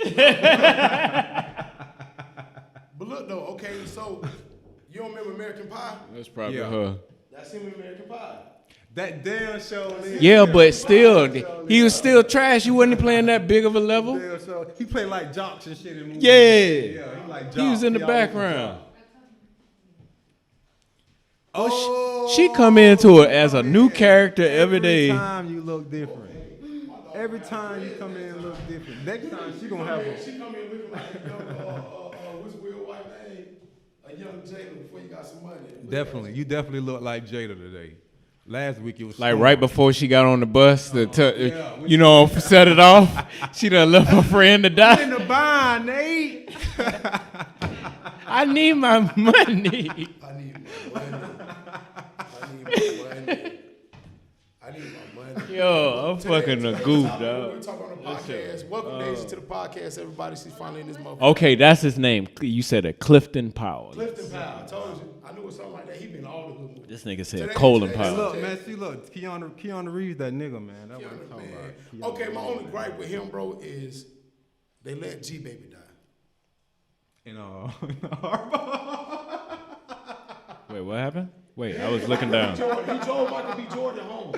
But look though, okay, so you don't remember American Pie? That's probably Yeah. her. That's him in American Pie. That damn show. Is. Yeah, but still, he was still trash. He wasn't playing that big of a level. Damn show. He played like jocks and shit in movies. Yeah. Yeah, he like jocks. He was in the He always was background. jocks. Oh, She come into it as a new character every day. Every time you look different. Every time you come in, look different. Next time she gonna have a. She come in looking like a young, what's the real white name? A young Jada before you got some money. Definitely, you definitely look like Jada today. Last week it was Like Storm. right before she got on the bus, yeah, you know, set it off. She done left her friend to in die. the bind, Nate. I need my money. I need my money. I need my money. Yo, I'm fucking a goof, We're dog. talking on the podcast. Welcome, Daisy, to the podcast. Everybody, she's finally in this motherfucker. Okay, that's his name. You said it, Clifton Powell. Clifton Powell. I told you. I knew it was something like that. He been in all the good movies. This nigga said Today- Colin today- Powell. Look, man, see, look, Keanu Reeves, that nigga, man. That's what I'm talking Man. about. Okay, my only gripe with him, bro, is they let G Baby die. You Wait, what happened? Wait, I was looking down. He drove Michael B. Jordan home.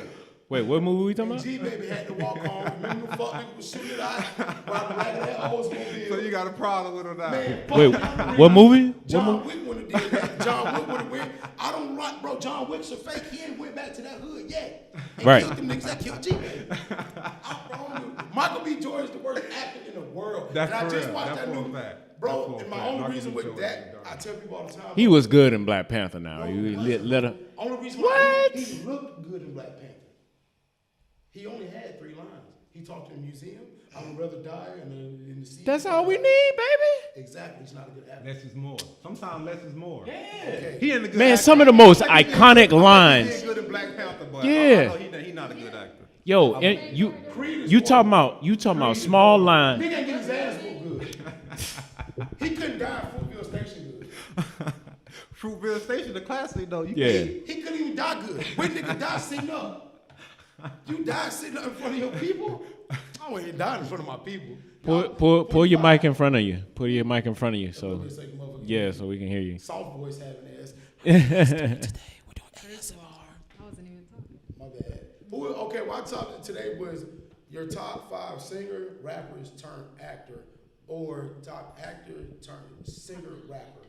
Wait, what movie we talking And about? G Baby had to walk home. Remember the fuck nigga was shooting it out while the back of that Oldsmobile. So you got a problem with him now? Man, fuck Wait, Keanu Reeves. what movie? What John movie? Wick would have did that. John Wick would have went. I don't like, bro. John Wick's a fake. He ain't went back to that hood yet. And Right. killed them niggas that killed G Baby. Michael B. Jordan's the worst actor in the world. That's and I for just real. watched That's that for a new. fact. Bro, and my only reason with that, I tell people all the time. He was good in Black Panther now. You let him. Only reason why he looked good in Black Panther. He only had 3 lines. He talked in a museum. I would rather die in the sea. That's all we need, baby. Exactly. He's not a good actor. Less is more. Sometimes less is more. Yeah. Okay. He ain't a good Man, actor. some of the most iconic lines. He good in Black Panther, but Yeah. he's not a good actor. Yo, and you talking about small line. He can't get his ass whooped good. He couldn't die at Fruitville Station good. Fruitville Station, the classic though. Yeah. He couldn't even die good. When nigga die sitting up. You die sitting up in front of your people? I wouldn't even die in front of my people. Pull your mic in front of you. Pull your mic in front of you. So Yeah, so we can hear you. soft voice having ass. Today we're doing ASMR. I wasn't even talking. My bad. Okay, well, our topic today was your top 5 singer, rappers turned actor, or top actor turned singer, rapper.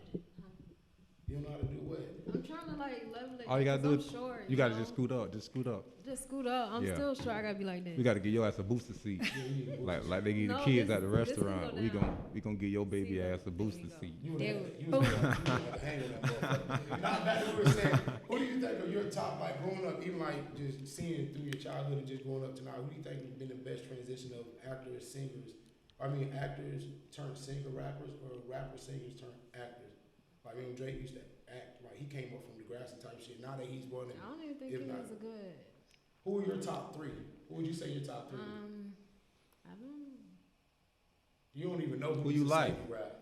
You know how to do what? I'm trying to like level it. All you gotta do is short, you gotta just scoot up. Just scoot up. Just scoot up. I'm Yeah. still short. I gotta be like that. We gotta get your ass a booster seat. like they give the No, kids this- at the this can restaurant. go We down. gonna give your baby See, ass a there we booster go. seat. You would There have we- you would have hang with that motherfucker. Not back to what we were saying. Who do you think of your top, like growing up, even like just seeing it through your childhood and just growing up to now, who do you think has been the best transition of actors, singers? I mean, actors turned singer rappers or rapper singers turned actors? Like, Drake used to act, like he came up from the grass and type shit. Now that he's running, I don't even think if it not- was a good. who are your top 3? Who would you say your top 3? I don't. You don't even know Who used you to like? sing and rap.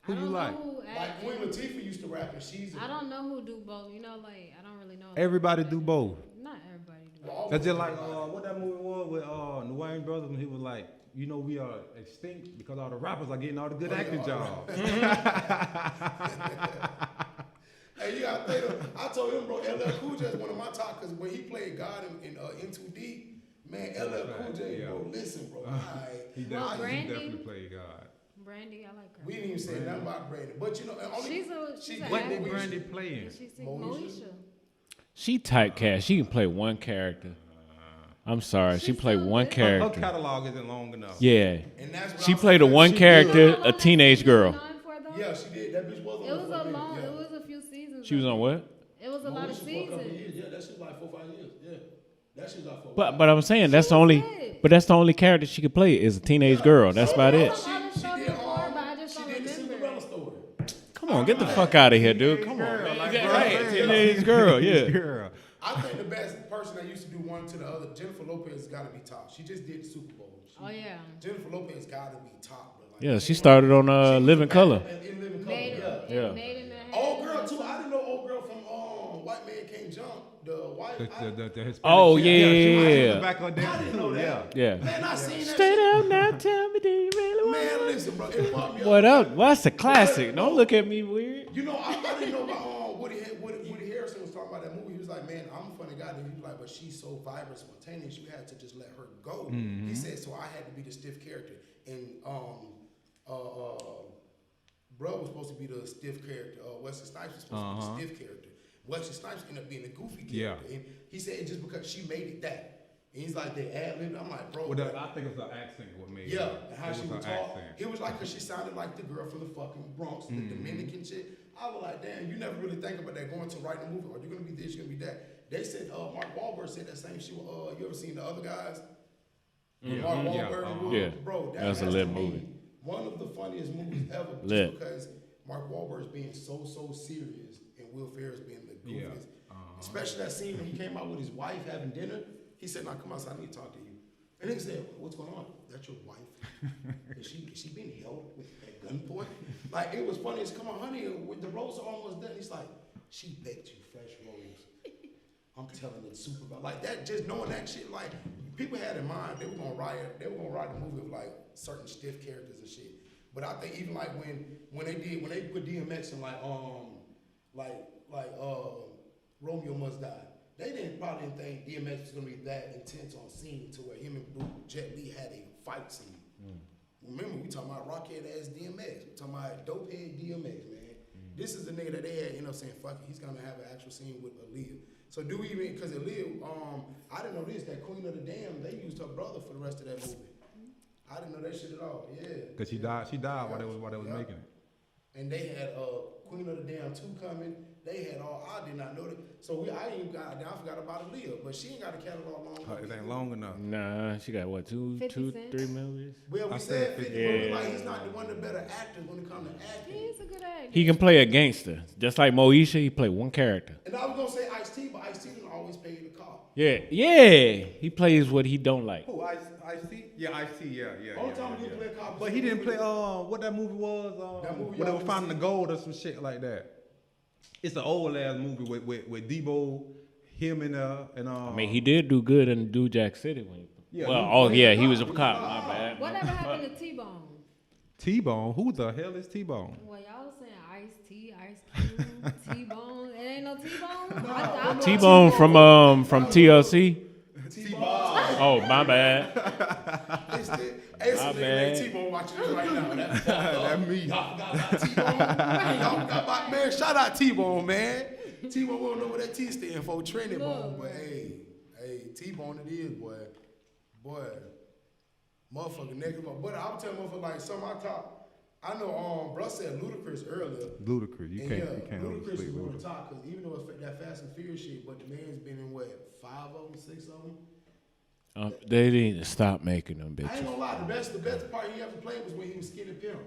Who I you don't like? know who Like act- Queen Latifah used to rap and she's. I don't know who do both. You know, like I don't really know. Everybody do both. Not everybody do. Well, That's just like what that movie was with the Wayne brothers when he was like, you know, we are extinct because all the rappers are getting all the good acting jobs. Hey, you gotta think of, I told him, bro, LL Cool J is one of my top, because when he played God in N2D, man, LL Cool J, bro, listen, bro. He Well, definitely, Brandy- definitely played God. Brandy, I like her. We didn't even say nothing about Brandon, but you know, She's an What actor. did Brandy play in? She sing Moesha? Moesha. She typecast. She can play one character. I'm sorry. She She's played so one good. Her character. catalog isn't long enough. Yeah. And that's what She I played a said. one She character, You know how a long teenage that season girl. was on for, though? did. Yeah, she did. That bitch was on. It was for a minute, long. yeah. It was a few seasons. She was though. on what? It was a lot of Moesha for a couple seasons. years. Yeah, that shit was like 4 or 5 years. Yeah, that shit was like 4. But I'm saying that's the only. good. But that's the only character she could play is a teenage girl. That's about it. She- lot of stuff before, but I just she don't did the remember. Cinderella story. Come on, get the fuck out of here, dude. Come on, Girl, man. like Yeah, bro right, said. teenage girl. Yeah. Girl. I think the best person that used to do one to the other, Jennifer Lopez, got to be top. She just did the Super Bowl. Oh yeah. Jennifer Lopez got to be top. Bro. Like, Yeah, she started on Living Color. In Living Color, Made yeah. it. Yeah. Made it. Old girl too. I didn't know old girl from White Man Can't Jump. The white. The Hispanic Oh, chick. yeah, she was yeah. back on I there didn't too. know Yeah. that. Yeah. Man, I seen that Straight shit. up now, tell me, do you really want? Man, listen, bro. It fucked me What up. up? Well, that's a classic. Don't look at me weird. You know, I didn't know about Woody Harrelson was talking about that movie. He was like, man, I'm a funny guy. And he was like, but she's so vibrant, spontaneous. You had to just let her go. He said, so I had to be the stiff character. And bro was supposed to be the stiff character. Wesley Snipes was supposed to be the stiff character. Wesley Snipes ended up being the goofy character. And he said it just because she made it that. And he's like, they ad-libbed. I'm like, bro. Well, I think it was her accent what made Yeah, it. and how It she was would her talk. accent. It was like, cause she sounded like the girl from the fucking Bronx, the Dominican shit. I was like, damn, you never really think about that going to write a movie. Are you gonna be this? You gonna be that? They said, Mark Wahlberg said that same shit. You ever seen The Other Guys? Mark Wahlberg, Yeah. bro, That's a has lit to be movie. One of the funniest movies ever, just Lit. because Mark Wahlberg's being so serious and Will Ferrell's being the goofiest. Especially that scene when he came out with his wife having dinner. He said, "Now come outside, I need to talk to you." And he said, "What's going on? That's your wife? Is she being held at gunpoint?" Like, it was funny. It's, "Come on, honey, the rolls are almost done." He's like, "She baked you fresh rolls." I'm telling it super about like that. Just knowing that shit, like people had in mind they were gonna write a movie of like certain stiff characters and shit. But I think even like when they put DMX in like Romeo Must Die, they probably didn't think DMX was gonna be that intense on scene to where him and Jet Li had a fight scene. Remember, we talking about rockhead ass DMX. We talking about dopehead DMX, man. This is the nigga that they had end up saying, fuck it, he's gonna have an actual scene with Aaliyah. So do we even, because Aaliyah, I didn't know this, that Queen of the Damned, they used her brother for the rest of that movie. I didn't know that shit at all, yeah. Cause she died while they was making it. and they had Queen of the Damn 2 coming. They had all. I did not know that. So I forgot about Aaliyah, but she ain't got a catalog long enough. It ain't long enough. Nah, she got what, 50 3 cents. movies? Well, we I said said 50, yeah. but we like he's not the one of the better actors when it comes to acting. He's a good actor. He can play a gangster, just like Moesha. He play one character. And I was gonna say Ice-T, but Ice-T didn't always pay the cop. Yeah. He plays what he don't like. Who? Ice-T? Yeah, Ice-T. Yeah. All the time he didn't play a cop. But he didn't play. What that movie was? That movie where they y'all were finding the seen? gold or some shit like that. It's an old ass movie with Debo, him and I mean, he did do good in New Jack City when he. Yeah, Well, he- he was a cop. My bad. Whatever happened to T-Bone? T-Bone. Who the hell is T-Bone? Well, y'all saying Ice-T, Ice Cube, T-Bone. It ain't no T-Bone? I know T-Bone from TLC. T-Bone. Oh, my bad. Hey, My some nigga bad. named T-Bone watching this right now. That me. Y'all forgot about T-Bone. Y'all forgot about, man, shout out T-Bone, man. T-Bone won't know what that T stand for, trending bone. But hey, T-Bone it is, boy. Motherfucker nigga. But I'm telling motherfucker like some of my top. I know bro said Ludacris earlier. Ludacris. You And can't Ludacris is oversleep on the Ludacris. top because even though it's that Fast and Furious shit, but the man's been in what, 5 of them, 6 of them. They need to stop making them I ain't bitches. gonna lie, the best part he ever played was when he was Skinny Pimp.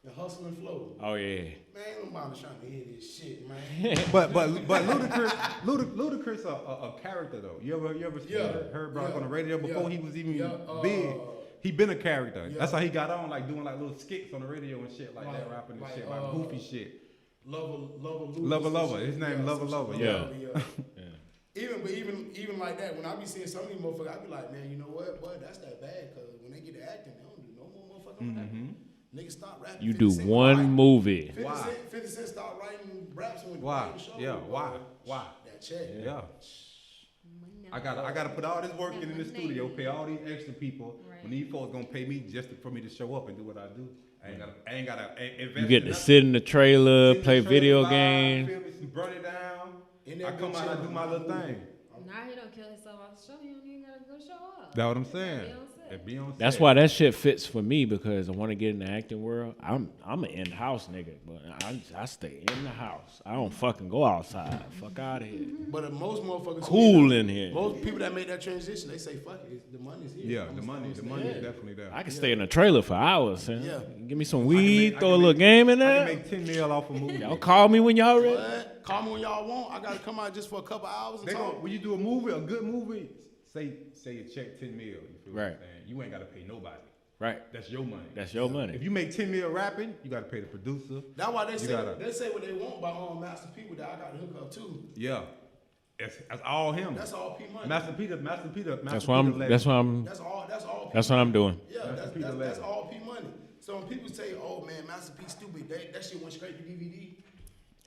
The Hustle and Flow. Oh yeah. Man, ain't nobody trying to hear this shit, man. But Ludacris a character though. You ever heard Brock on the radio before he was even big? He been a character. Yeah. That's how he got on, like doing like little skits on the radio and shit like that, rapping and like, shit, like goofy shit. Lover. His name Lover. Yeah. Even like that, when I be seeing some of these motherfuckers, I be like, man, you know what, boy, that's that bad, cause when they get to acting, they don't do no more motherfucking acting. Niggas stop rapping. You 50 do Cent one writing. movie. 50 Cent stopped writing raps when Why? the show. Yeah. Why? That check. Yeah. I gotta put all this work in the studio, pay all these extra people. Right. When these folks gonna pay me for me to show up and do what I do, I ain't gotta invest. You get in to nothing. sit in the trailer, Sit in play the trailer, video vibe, games. feel me, burn it down. And that I come bitch out, I do chilling. my little thing. Now he don't kill himself off the show. He don't even gotta go show up. That's what I'm saying. Be on set. It be on That's set. why that shit fits for me because I want to get in the acting world. I'm an in-house nigga, but I stay in the house. I don't fucking go outside. Fuck out of here. But most motherfuckers Cool in here. Most people that make that transition, they say, "Fuck it, the money's here." Yeah, the money is definitely there. I can stay in a trailer for hours. Son. Yeah. Give me some I weed, can throw a little game in I there. can make 10 mil off a movie. Y'all call me when y'all ready. What? Call me when y'all want. I gotta come out just for a couple hours and They talk. gonna, when you do a movie, a good movie, say you check 10 mil. You feel what I'm Right. saying? You ain't gotta pay nobody. Right. That's your money. That's your money. If you make 10 mil rapping, you gotta pay the producer. That's why they say gotta- what they want by Master P with that. I got to hook up too. Yeah, that's all him. That's all P money. Master Peter. That's why I'm. That's why I'm. That's all. P That's what I'm doing. Yeah, Master that's, P that's, the that's legend. all P money. So when people say, "Oh man, Master P stupid," that shit went straight to DVD.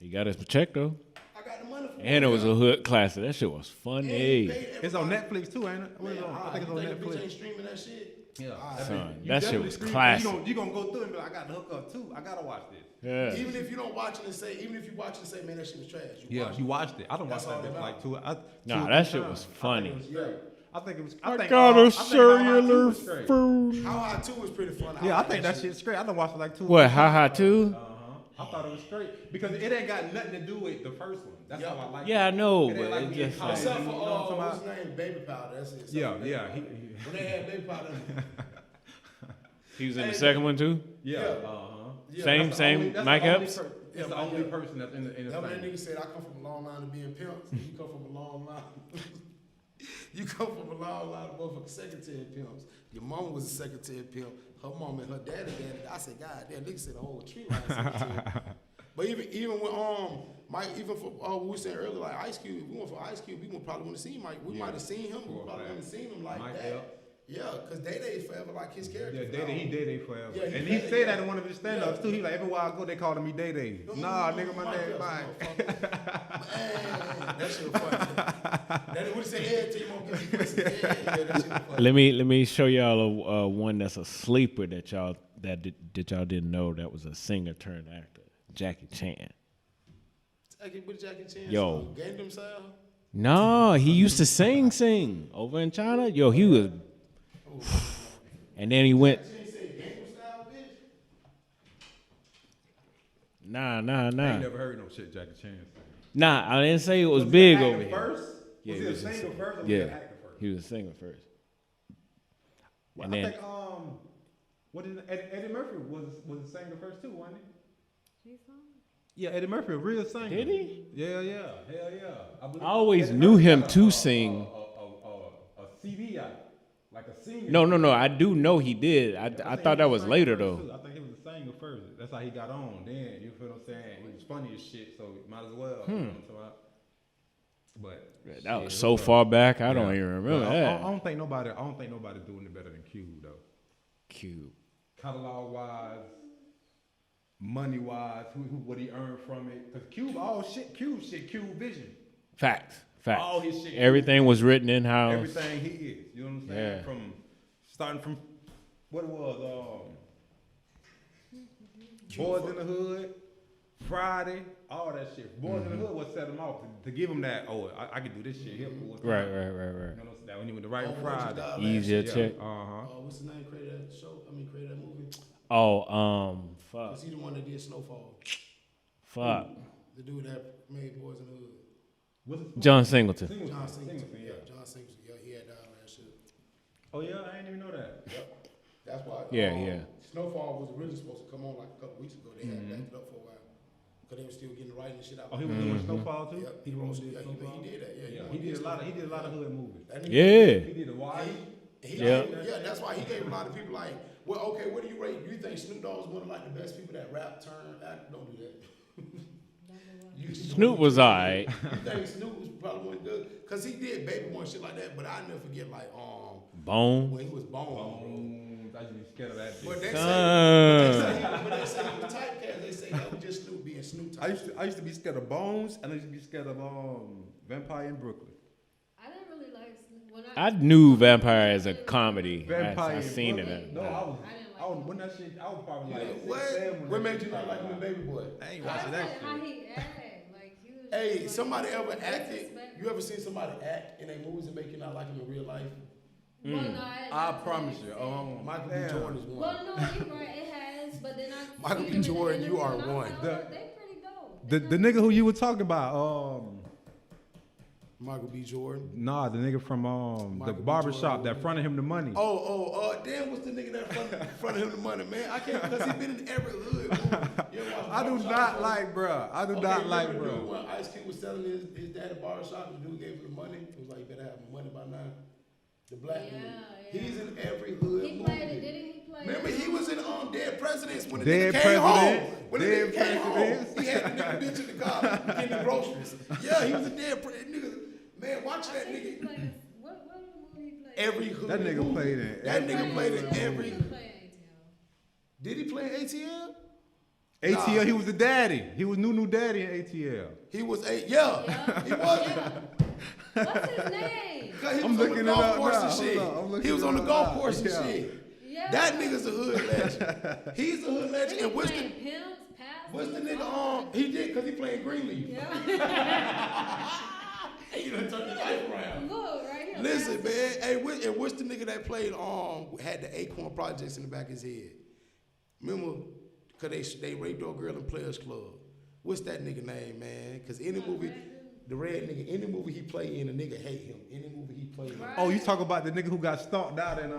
He got his check though, I got the money for and it was a hood classic. That shit was And he funny. paid It's on everybody. Netflix too, ain't it? Man, I think it's on you think the bitch Netflix. ain't streaming that shit? Yeah, Son, You that shit definitely was stream- classic. You gonna go through and be like, I got to hook up too. I gotta watch this. Yeah. Even if you don't watch it and say, man, that shit was trash. Yeah, watch you it. watched it. I don't watch That's all that bitch they like got. two. Nah, two or that three shit was times. funny. I think it was. I think, got I a think How High 2 cellular was straight. phone. How High 2 was pretty fun. Yeah, I think that shit's great. I done watched it like two. What? Ha 2? I thought it was straight because it ain't got nothing to do with the first one. That's how I like it. Yeah, I know, It ain't but like it we just in like, Except for You know what I'm talking what's about? his name, Baby Powder. That's it. Yeah, Baby yeah. Powder. When they had Baby Powder. he was in the second one too. Yeah. Yeah. Yeah, Same, that's the only- same. that's Mike the only Epps. That's the only person that's in the That's what that thing. nigga said. I come from a long line of being pimps. You come from a long line. You come from a long line of motherfucking secretary pimps. Your mama was a secretary pimp. Her mom and her daddy. I said, God damn, nigga said a whole tree line secretary. But even when Mike, even for what we were saying earlier, like Ice Cube, if we went for Ice Cube, we would probably want to see Mike. We might have seen him, but we probably wouldn't have seen him like Mike that. Epps. Yeah, because Day forever like his character. Yeah, Day Day forever. Yeah, he and he said- said that in one of his Yeah. stand-ups too. He like, everywhere I go, they calling me Day Day. Nah, nigga, my name Mike. Man, that shit was funny. That would say head till you won't get your pussy. Yeah, that shit was funny. Let me show y'all a one that's a sleeper that y'all y'all didn't know that was a singer turned actor, Jackie Chan. With Jackie Chan. Yo. Gained himself. No, he used to sing over in China. Yo, he was, and then he went. He said Gangnam Style, bitch. Nah. I ain't never heard no shit Jackie Chan sang. Nah, I didn't say it was he big an over actor here. First? Yeah, Was he a singer first or was he an actor first? he was a singer first. Well, And I then think what is Eddie Murphy was a singer first too, wasn't he? Yeah, Eddie Murphy, a real singer. Did he? Yeah, hell yeah. I always Eddie knew Murphy him got to sing. A CD out, like a singer. No. I do know he did. I think thought he that was a later singer though. first, too. I think he was a singer first. That's how he got on. Then you feel what I'm saying? He was funny as shit, so might as well. You know what I'm talking about? But That was so far back. I don't Yeah. even remember But that. I don't think nobody doing it better than Cube though. Cube. Catalog wise, money wise, what he earned from it. Cause Cube vision. Facts. All his shit. Everything was written in house. Everything he is. You know what I'm saying? Yeah. From starting from what it was, Boys in the Hood, Friday, all that shit. Boys in the Hood what set him off to give him that. Oh, I can do this shit here. Right. You know that when he went to writing Oh, Friday. Easier check. What's his name? Created that show? Created that movie. Fuck. Cause he the one that did Snowfall. Fuck. The dude that made Boys in the Hood. John Singleton. John Singleton. Yeah. John Singleton. Yeah, he had that on that shit. Oh yeah, I didn't even know that. Yep. That's why. Yeah. Snowfall was originally supposed to come on like a couple weeks ago. They had backed it up for a while. Cause they were still getting the writing and shit out. Oh, he was doing Snowfall too. Yep. He did that. Yeah. He did a lot of hood movies. Yeah. He did a wide. Yeah, that's why he gave a lot of people like, well, okay, what do you rate? You think Snoop Dogg is one of like the best people that rap, turn, act? Don't do that. Snoop was alright. You think Snoop was probably one good? Cause he did Baby One shit like that, but I never forget like Bone. when he was Bone. I used to be scared of that. But Bitch. they say he was typecast. They say that was just Snoop being Snoop type. I used to be scared of Bones, and I used to be scared of Vampire in Brooklyn. I didn't really like when I knew Vampire as a comedy. Vampire I in seen Brooklyn. it. No, I didn't like when that shit, I was probably like, What? 6, 7 What made you not like him in Baby Boy? I ain't I watching that how shit. he acted. Like he was. Hey, just, somebody like, ever acted? disrespectful. You ever seen somebody act in their movies and make you not like him in real life? Well, no, I promise you. Michael B. Damn. Jordan is one. Well, no, you're right. It has, but then I. Michael see B. them in the Jordan, you interview are and I was one. like, oh, they pretty dope. The nigga who you were talking about, Michael B. Jordan. nah, the nigga from the Michael B. barbershop Jordan. that fronted him the money. Damn, what's the nigga that front of him the money, man? I can't, because he been in every hood movie. You ever watch I do Barbershop not Show? like, bruh. I do Okay, not like, remember the dude bruh. when Ice Cube was selling his dad at barbershop, and the dude gave him the money. He was like, you better have my money by now. The black dude. Yeah. He's in every hood He movie. played it, didn't he? Play Remember, he was in Dead Presidents when the Dead nigga came home. Presidents. When the Dead nigga came home, Presidents. he had the nigga bitch in the car getting the groceries. Yeah, he was a dead nigga. Man, watch that I think he nigga. played. What movie he played? Every hood That nigga movie. played in That every nigga played in He every. was playing ATL. Did he play ATL? ATL, Nah. he was the daddy. He was new daddy in ATL. He was Yeah. he was. What's his name? Cause he I'm was on the looking it golf up course now. and shit. Hold on, I'm looking He was on it the up golf now. course and Yeah. shit. Yeah. That nigga's a hood legend. He's a hood legend. He And what's the playing pimps, pastors, what's the nigga all he did because he playing Greenleaf. Yeah. He done turned his life around. Look, right here. Listen, pastor. man. Hey, and what's the nigga that played had the Acorn Projects in the back of his head? Remember? Cause they raped your girl in Players Club. What's that nigga name, man? Cause any movie, the red nigga, any movie he play in, a nigga hate him. Any movie he play in. Right. Oh, you talk about the nigga who got stomped out in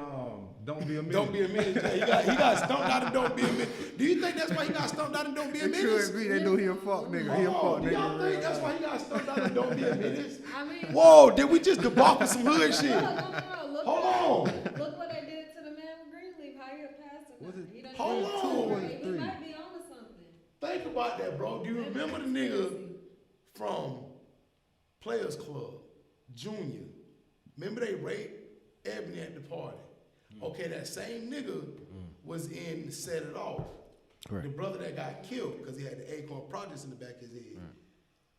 Don't Be a Minute. Don't be a minute. Yeah, he got stumped out and don't be a minute. Do you think that's why he got stumped out and don't be a It minute? could be. They knew he a fuck nigga. He a fuck Do y'all nigga. think that's why he got stumped out and don't be a minute? I mean, Whoa, did we just debacle some hood shit? no. Look Hold on. Look what they did to the man with Greenleaf. How he a pastor? Was it He done Hold did on. two, Was it right? He three? might be onto something. Think about that, bro. Do you remember the nigga from Players Club, Junior? Remember they raped Ebony at the party? Okay, that same nigga was in Set It Off. Correct. The brother that got killed because he had the Acorn Projects in the back of his head.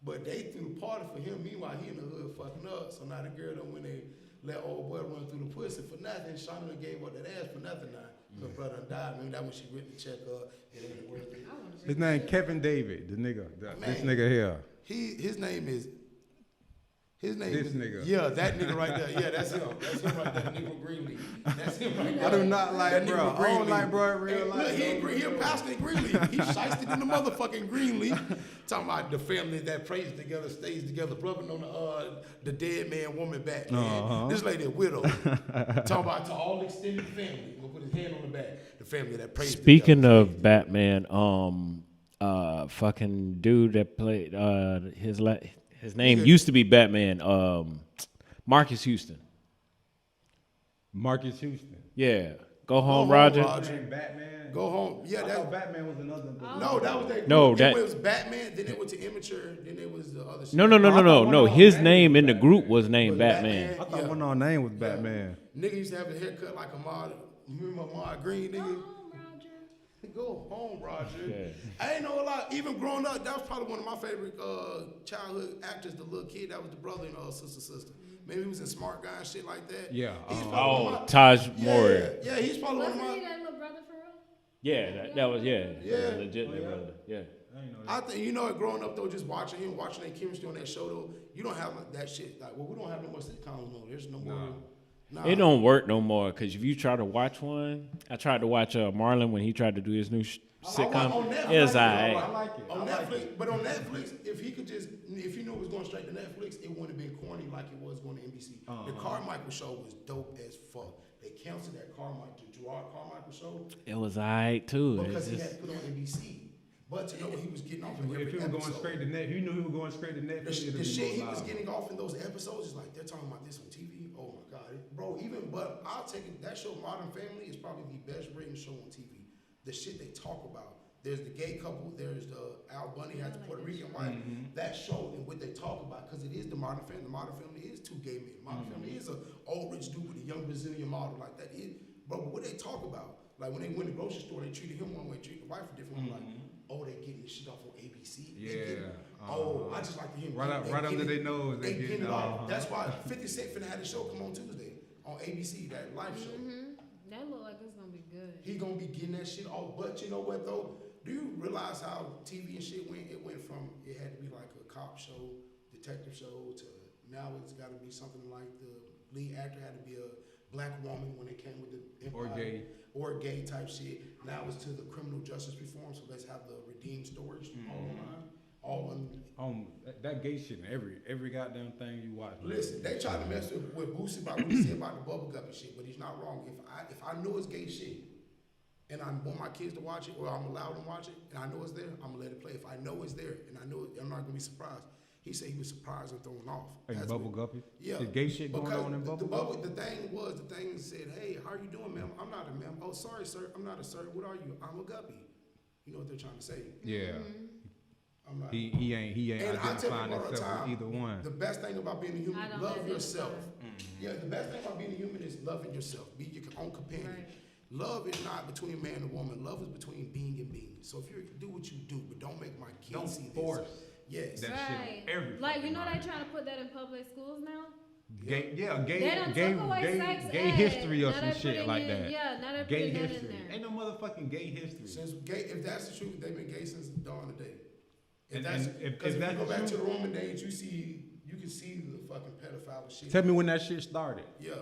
But they threw the party for him. Meanwhile, he in the hood fucking up. So now the girl done when they let old boy run through the pussy for nothing. Shauna done gave up that ass for nothing now. Her brother done died. Remember that when she written the check up. It ain't worth it. His name Kevin David, the nigga. This Man. nigga here. His name is His name This is, nigga. Yeah, that nigga right there. Yeah, that's him. That's him right there. Negro Greenleaf. That's him right there. I do not like That bro. nigga I don't Greenleaf. like bro in Hey, real look, life. he a pastor in Greenleaf. He shiested in the motherfucking Greenleaf. Talking about the family that prays together, stays together, rubbing on the dead man, woman back. Man. This lady a widow. Talking about to all extended family. Gonna put his hand on the back. The family that prays Speaking together. of Batman, fucking dude that played his name used to be Batman. Marcus Houston. Marcus Houston. Yeah. Go home, home, Roger. Roger. Batman. Go home. Yeah, I that. thought Batman was another. No, that was that. No, group. that- It was Batman. Then it went to Immature. Then it was the other. Shit. No. I thought one of His our name names in the was group Batman. was named Was Batman. I thought Yeah. one of our name was Batman. Nigga used to have a haircut like Ahmad. Remember Ahmad Green, Go nigga? home, Roger. Go home, Roger. Yeah. I ain't know a lot. Even growing up, that was probably one of my favorite childhood actors. The little kid that was the brother in Sister. Maybe he was in Smart Guy and shit like that. Yeah, He's probably one of my- Taj Yeah, Moore. yeah, he's probably one of Wasn't he my. that little brother for real? Yeah, that was Yeah. legit brother. Yeah. I ain't know I think growing up though, just watching him, watching that chemistry on that show though, you don't have like that shit. Like, well, we don't have no more sitcoms no. There's no more. Nah. It don't work no more because if you try to watch one, I tried to watch Marlon when he tried to do his new sitcom. on Netflix. It was I alright. like it. On I like Netflix, it. but on Netflix, if he knew it was going straight to Netflix, it wouldn't have been corny like it was going to NBC. The Carmichael show was dope as fuck. They canceled that Gerard Carmichael show It was alright too. because It's he had just, to put on NBC. But to know what he was getting off in If every he was going episode. straight to net, you knew he was going straight to Netflix. it'd The be shit he more was live. getting off in those episodes is like they're talking about this on TV. Oh my god, bro! But I'll take it. That show, Modern Family, is probably the best written show on TV. The shit they talk about. There's the gay couple. There's the Al Bundy has the Puerto Rican wife. That show and what they talk about because it is the Modern Family. The Modern Family is two gay men. Modern Family is a old rich dude with a young Brazilian model like that. But what they talk about, like when they went to the grocery store, they treated him one way, treated the wife a different one. Like, oh, they getting this shit off on ABC. I just like to hear Right under their nose. They They getting get it off. That's why 50 Cent finna have the show come on Tuesday on ABC, that live show. That look like it's gonna be good. He gonna be getting that shit off. But you know what though? Do you realize how TV and shit went? It went from it had to be like a cop show, detective show to now it's got to be something like the lead actor had to be a black woman when they came with the Empire, or gay type shit. Now it's to the criminal justice reform. So let's have the redeemed stories all on. That gay shit in every goddamn thing you watch. Listen, they tried to mess with Boosie about what he said about the bubble guppy shit, but he's not wrong. If I know it's gay shit, and I want my kids to watch it, or I'm allowed to watch it, and I know it's there, I'm gonna let it play. If I know it's there, and I know I'm not gonna be surprised. He said he was surprised and thrown off. Hey, Bubble Guppy? Yeah. The gay shit going on in Bubble The thing said, hey, how are you doing, ma'am? I'm not a ma'am. Oh, sorry, sir. I'm not a sir. What are you? I'm a guppy. You know what they're trying to say. Yeah. I'm not. He ain't And I tell identifying people all the himself time, with either one. the best thing about being a human, I don't love identify. yourself. Yeah, the best thing about being a human is loving yourself. Be your own companion. Right. Love is not between man and woman. Love is between being and being. So if you do what you do, but don't make my kids Don't see force this. Yes. that Right. shit on every Like, you fucking know they line. trying to put that in public schools now? Gay They done took away sex gay ed. history or Now some they're shit putting like in- that. Yeah, now they're Gay putting that history. in there. Ain't no motherfucking gay history. Since gay, if that's the truth, they've been gay since the dawn of the day. And Because if if you that's go back true- to the Roman days, you can see the fucking pedophile shit. Tell me when that shit started. Yeah. You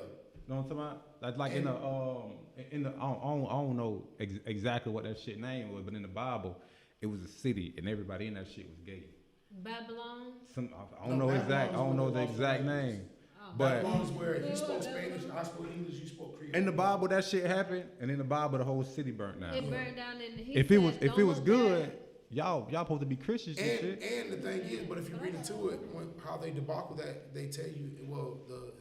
know what I'm talking about? That's like in the I don't know exactly what that shit name was, but in the Bible, it was a city and everybody in that shit was gay. Babylon. I don't know the exact name. But Babylon is where he spoke Spanish, I spoke English, you spoke Creole. in the Bible, that shit happened, and in the Bible, the whole city burnt down. It burned down in the heat. If it was good, y'all supposed to be Christians and And shit. the thing is, but if you read into it, how they debacle that, they tell you, well, the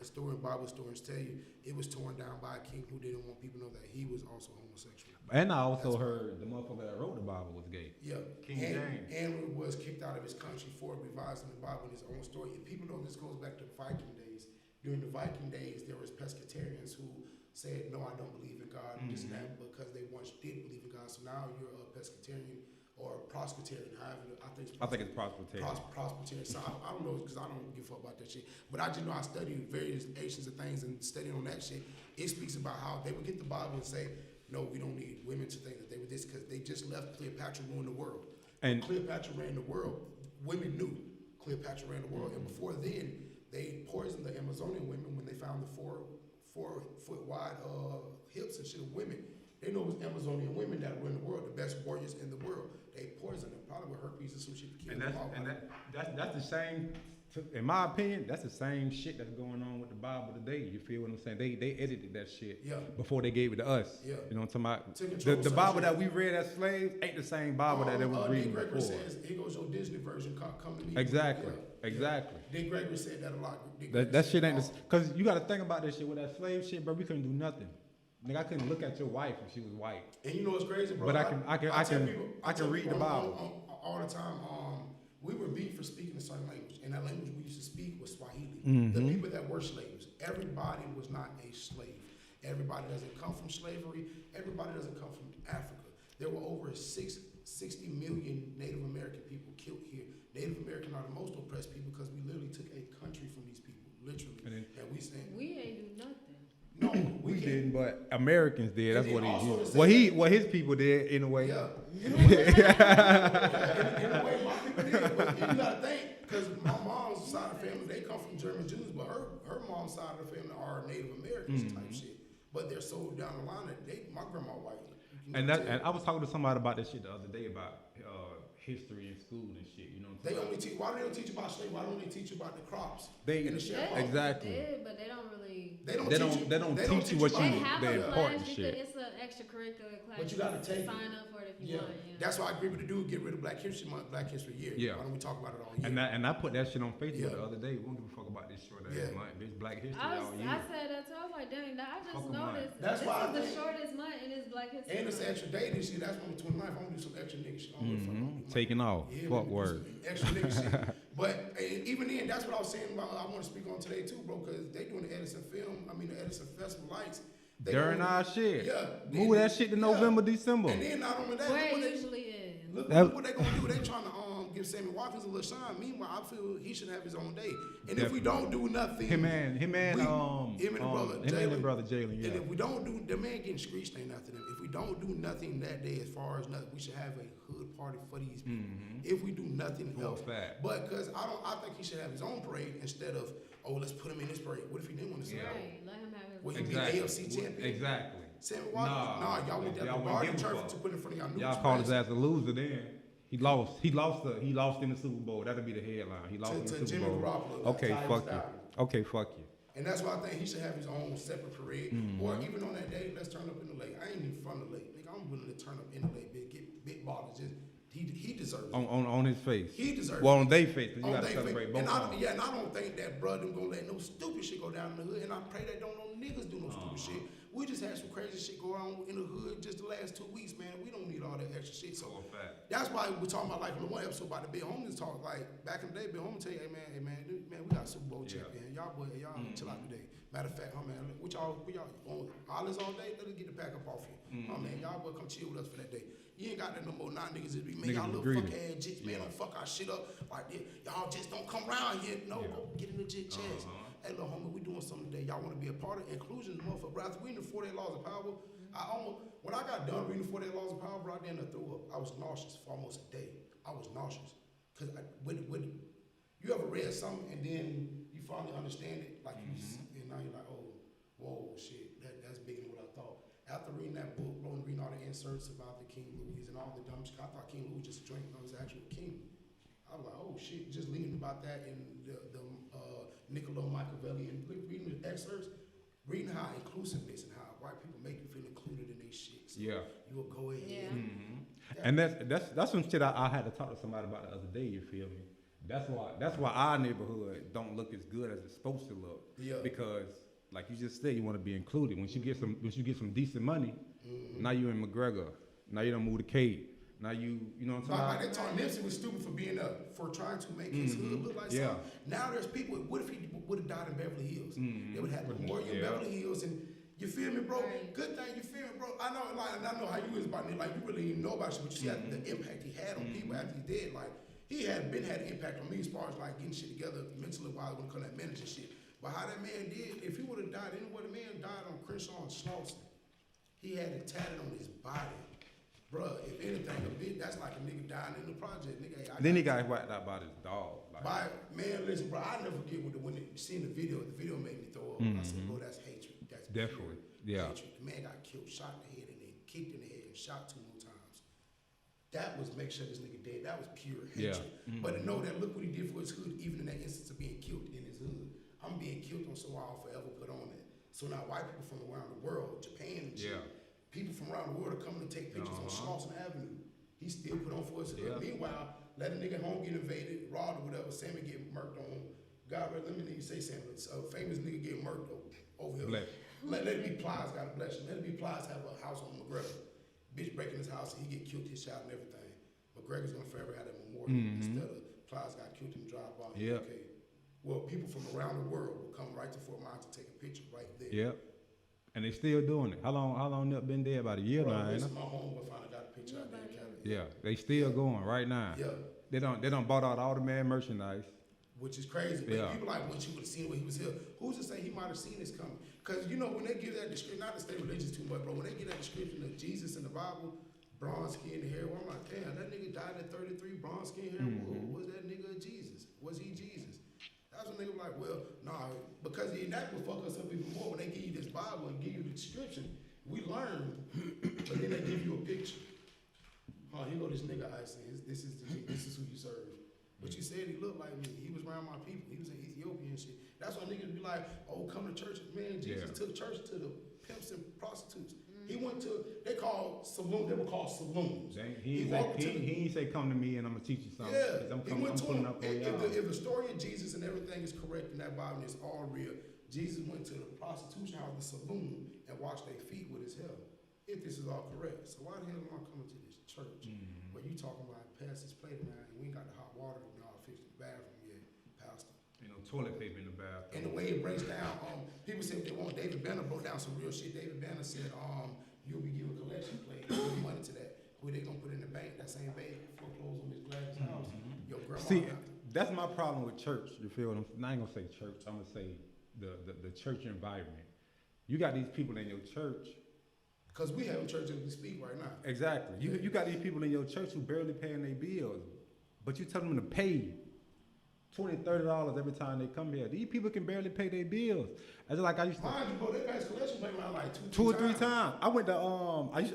Bible historians tell you, it was torn down by a king who didn't want people to know that he was also homosexual. And I also heard the motherfucker that wrote the Bible was gay. Yeah, King James. Henry was kicked out of his country for revising the Bible in his own story. And people know this goes back to the Viking days. During the Viking days, there was pescatarians who said, "No, I don't believe in God," and this and that, because they once did believe in God. So now you're a pescatarian or a proselytarian. However, I think it's prosperity. Prospertarian. So I don't know because I don't give a fuck about that shit. But I just know I studied various nations and things and studying on that shit. It speaks about how they would get the Bible and say, no, we don't need women to think that they were this because they just left Cleopatra ruling the world. And Cleopatra ran the world. Women knew Cleopatra ran the world. And before then, they poisoned the Amazonian women when they found the 4 foot wide hips and shit of women. They know it was Amazonian women that were in the world, the best warriors in the world. They poisoned them, probably with herpes and some shit to kill them all. That's the same. In my opinion, that's the same shit that's going on with the Bible today. You feel what I'm saying? They edited that shit before they gave it to us. Yeah. You know what I'm talking about? The Bible that we read as slaves ain't the same Bible that they was reading Dick before. Gregory says, here goes your Disney version, come to me. Exactly. Exactly. Dick Gregory said that a lot. That shit ain't because you got to think about this shit with that slave shit, bro. We couldn't do nothing. Nigga, I couldn't look at your wife if she was white. And you know what's crazy, bro? But I can read the Bible all the time. We were beat for speaking a certain language, and that language we used to speak was Swahili. Mm-hmm. The people that were slaves, everybody was not a slave. Everybody doesn't come from slavery. Everybody doesn't come from Africa. There were over 60 million Native American people killed here. Native American are the most oppressed people because we literally took a country from these people, literally. And we said we ain't do nothing. No, we didn't, but Americans did. That's what he did. What his people did in a way. Yeah. In a way, my people did. But you gotta think, because my mom's side of the family, they come from German Jews, but her mom's side of the family are Native Americans type shit. But they're so down the line that my grandma white. And I was talking to somebody about this shit the other day about history in school and shit. You know what I'm saying? They only teach. Why they don't teach about slavery? Why don't they teach you about the crops? And the exactly. But they don't really. They don't teach you what you the important shit. It's an extracurricular class. But you gotta take sign up for it if you want. Yeah. That's why I agree with the dude. Get rid of Black History Month, Black History Year. Yeah. Why don't we talk about it all year? And I put that shit on Facebook the other day. We don't give a fuck about this short ass month. Bitch, Black History all year. I said that too. I was like, dang, I just noticed. That's this why is the shortest month and it's Black History. And it's an extra day this year. That's when the 29th. I'm gonna do some extra nigga shit. Taking off. Fuck word. Extra nigga shit. But even then, that's what I was saying about. I want to speak on today too, bro, because they doing the Edison the Edison Festival lights. During our shit. Yeah. Move that shit to November, December. And then not only that, where it usually is. Look what they gonna do. They trying to give Sammy Watkins a little shine. Meanwhile, I feel he should have his own day. And if we don't do nothing, him and the brother Jalen. Yeah. And if we don't do, the man getting screeched ain't after them. If we don't do nothing that day, as far as nothing, we should have a hood party for these people. If we do nothing else, but because I think he should have his own parade instead of let's put him in this parade. What if he didn't want to say Right, let him have his. Would he be AFC champion? Exactly. Sammy Watkins? Nah, y'all went down the bargain church to put in front of y'all news. Y'all called his ass a loser then. He lost in the Super Bowl. That'll be the headline. He lost in the Super Bowl. Okay, fuck you. And that's why I think he should have his own separate parade. Or even on that day, let's turn up in the lake. I ain't even from the lake. Nigga, I'm willing to turn up in the lake, get big bottles. He deserves it. On his face. He deserves it. Well, on their face, because you got to celebrate both of them. And I don't think that brother gonna let no stupid shit go down in the hood. And I pray that don't no niggas do no stupid shit. We just had some crazy shit go on in the hood just the last 2 weeks, man. We don't need all that extra shit. So that's why we're talking about, like, in the one episode about the Big Homies talk. Like, back in the day, Big Homie tell you, hey, man, we got a Super Bowl champion. Y'all chill out today. Matter of fact, man, what y'all on Hollis all day? Let us get the pack up off you. Man, y'all boy come chill with us for that day. You ain't got that no more. Now niggas just be making y'all little fuck ass jits, man. Don't fuck our shit up like this. Y'all just don't come around here. No, go get in the jit chest. Hey, little homie, we doing something today. Y'all want to be a part of inclusion, motherfucker. Bro, after reading the 48 Laws of Power, when I got done reading the 48 Laws of Power, bro, I didn't throw up. I was nauseous for almost a day. I was nauseous. Because you ever read something and then you finally understand it, like you see, and now you're like, oh, whoa, shit, that's bigger than what I thought. After reading that book, bro, and reading all the inserts about the King Louis and all the dumb shit, I thought King Louis was just a drink, I was actually a king. I was like, oh shit, just reading about that in the Niccolo Machiavelli and reading the excerpts, reading how inclusiveness and how white people make you feel included in these shit. So you will go ahead. Yeah. And that's some shit I had to talk to somebody about the other day. You feel me? That's why our neighborhood don't look as good as it's supposed to look. Yeah. Because like you just said, you want to be included. Once you get some decent money, now you in McGregor. Now you don't move to Cape. Now you know what I'm talking about? They thought Nipsey was stupid for trying to make his hood look like something. Now there's people, what if he would have died in Beverly Hills? They would have had memorial in Beverly Hills, and you feel me, bro? Right. Good thing, you feel me, bro? I know how you is about it. Like, you really didn't know about shit, but you see the impact he had on people after he did. Like, he had an impact on me as far as like getting shit together mentally while when it comes to managing shit. But how that man did, if he would have died anywhere, the man died on Crenshaw and Slauson. He had it tatted on his body. Bruh, if anything, a bit, that's like a nigga dying in the project. Nigga, Then he got whacked out by his dog. Man, listen, bro, I never forget when they seen the video made me throw up. I said, bro, that's hatred. That's Definitely, pure hatred. The man got killed, shot in the head, and then kicked in the head and shot 2 more times. That was make sure this nigga dead. That was pure hatred. But to know that, look what he did for his hood, even in that instance of being killed in his hood. I'm being killed on, so I'll forever put on that. So now white people from around the world, Japan and shit, people from around the world are coming to take pictures on Slauson Avenue. He still put on for his hood. Meanwhile, let a nigga home get invaded, robbed or whatever, Sammy get murked on. God, let me say Sammy, a famous nigga get murked over here. Let it be Plies, God bless him. Let it be Plies have a house on McGregor. Bitch breaking his house and he get killed, his shot and everything. McGregor's gonna forever have that memorial instead of Plies got killed in drive-by. Okay. Well, people from around the world will come right to Fort Myers to take a picture right there. Yep. And they still doing it. How long they been there? About a year now, ain't it? My homeboy finally got a picture out there in Cali. Yeah, they still going right now. Yeah. They done bought out all the man merchandise. Which is crazy. But people like, once you would have seen when he was here, who's to say he might have seen this coming? Because, you know, when they give that description, not to stay religious too much, bro, when they give that description of Jesus in the Bible, bronze skin hair, well, I'm like, damn, that nigga died at 33, bronze skin hair. Was that nigga Jesus? Was he Jesus? That's when nigga like, well, nah, because that will fuck us up even more when they give you this Bible and give you the description. We learn, but then they give you a picture. Oh, here go this nigga I say, this is who you serve. But you said he looked like me. He was around my people. He was in Ethiopia and shit. That's why niggas be like, oh, come to church. Man, Jesus took church to the pimps and prostitutes. He went to, they were called saloons. He ain't say come to me and I'm gonna teach you something. Yeah, I'm pulling up on y'all. If the story of Jesus and everything is correct in that Bible and it's all real, Jesus went to the prostitution house, the saloon, and washed their feet with his hair. If this is all correct. So why the hell am I coming to this church where you talking about pass this plate around and we ain't got the hot water and y'all fixing the bathroom yet, pastor? You know, toilet paper in the bathroom. And the way it breaks down, people say they want David Banner broke down some real shit. David Banner said, you'll be giving collection plate, give money to that. Who they gonna put in the bank? That same bank foreclosed on Miss Gladys' house. Your grandma. See, that's my problem with church. You feel what I ain't gonna say church. I'm gonna say the church environment. You got these people in your church. Because we having church as we speak right now. Exactly. You got these people in your church who barely paying their bills, but you tell them to pay $20, $30 every time they come here. These people can barely pay their bills. As like I used to. Mind you, bro, they pass collection plate around like two or three times. I went to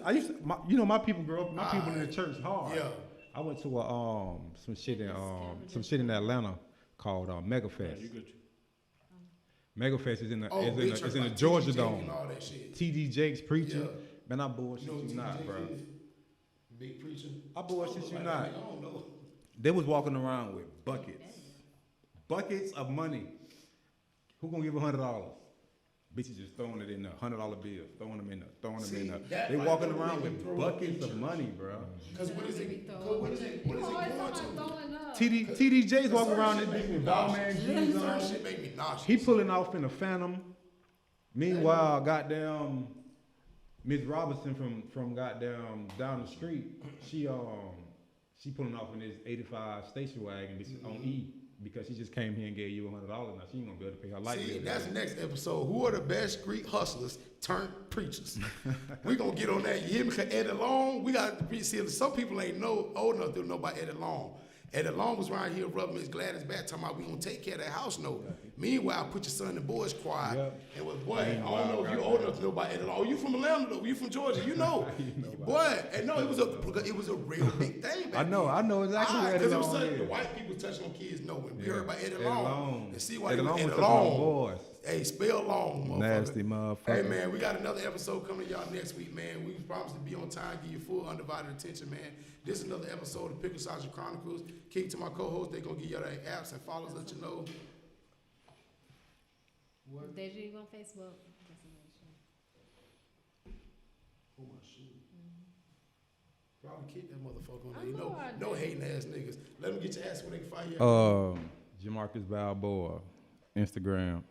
I used to, my people grew up. My people in the church hard. Yeah. I went to some shit in Atlanta called Megafest. Megafest is in the Georgia Dome. TD Jakes preaching. Yeah. Man, I bullshit you not, bro. Big preacher. I bullshit you not. They was walking around with buckets of money. Who gonna give $100? Bitches just throwing it in there, $100 bills, throwing them in there. They walking around with buckets of money, bro. Because what is it going to? TD Jakes walking around this bitch with Balmain jeans on. Shit make me nauseous. He pulling off in a Phantom. Meanwhile, goddamn Miss Robinson from goddamn down the street, she pulling off in this 85 station wagon on E. Because she just came here and gave you $100 now, she ain't gonna be able to pay her light bill. See, that's the next episode. Who are the best street hustlers turned preachers? We gonna get on that. You hear me? Cause Eddie Long, we got to see. Some people ain't old enough to know about Eddie Long. Eddie Long was around here rubbing Miss Gladys back, talking about we gonna take care of that house note. Meanwhile, put your son in the boys' choir. And was boy, I don't know if you old enough to know about Eddie Long. You from Atlanta though? You from Georgia? You know, boy. And no, it was a real big thing. I know exactly where Eddie Long is. The white people touching on kids know when we heard about Eddie Long and see why Eddie Long. Eddie Long. Hey, spell long, motherfucker. Nasty motherfucker. Hey, man, we got another episode coming to y'all next week, man. We promise to be on time, give you full undivided attention, man. This is another episode of Pickled Chronicles. Kick to my co-host. They're going to give y'all their apps and follows, let you know. What? Deja on Facebook. Oh, my shoe. Probably kick that motherfucker on there. You know, no hating ass niggas. Let them get your ass where they can find you. Jamarcus Balboa. Instagram.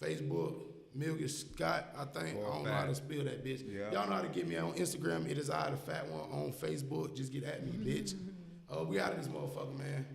Facebook, Milgus Scott, I think. I don't know how to spell that bitch. Yeah. Y'all know how to get me on Instagram. It is I, the fat one. On Facebook, just get at me, bitch. We out of this motherfucker, man.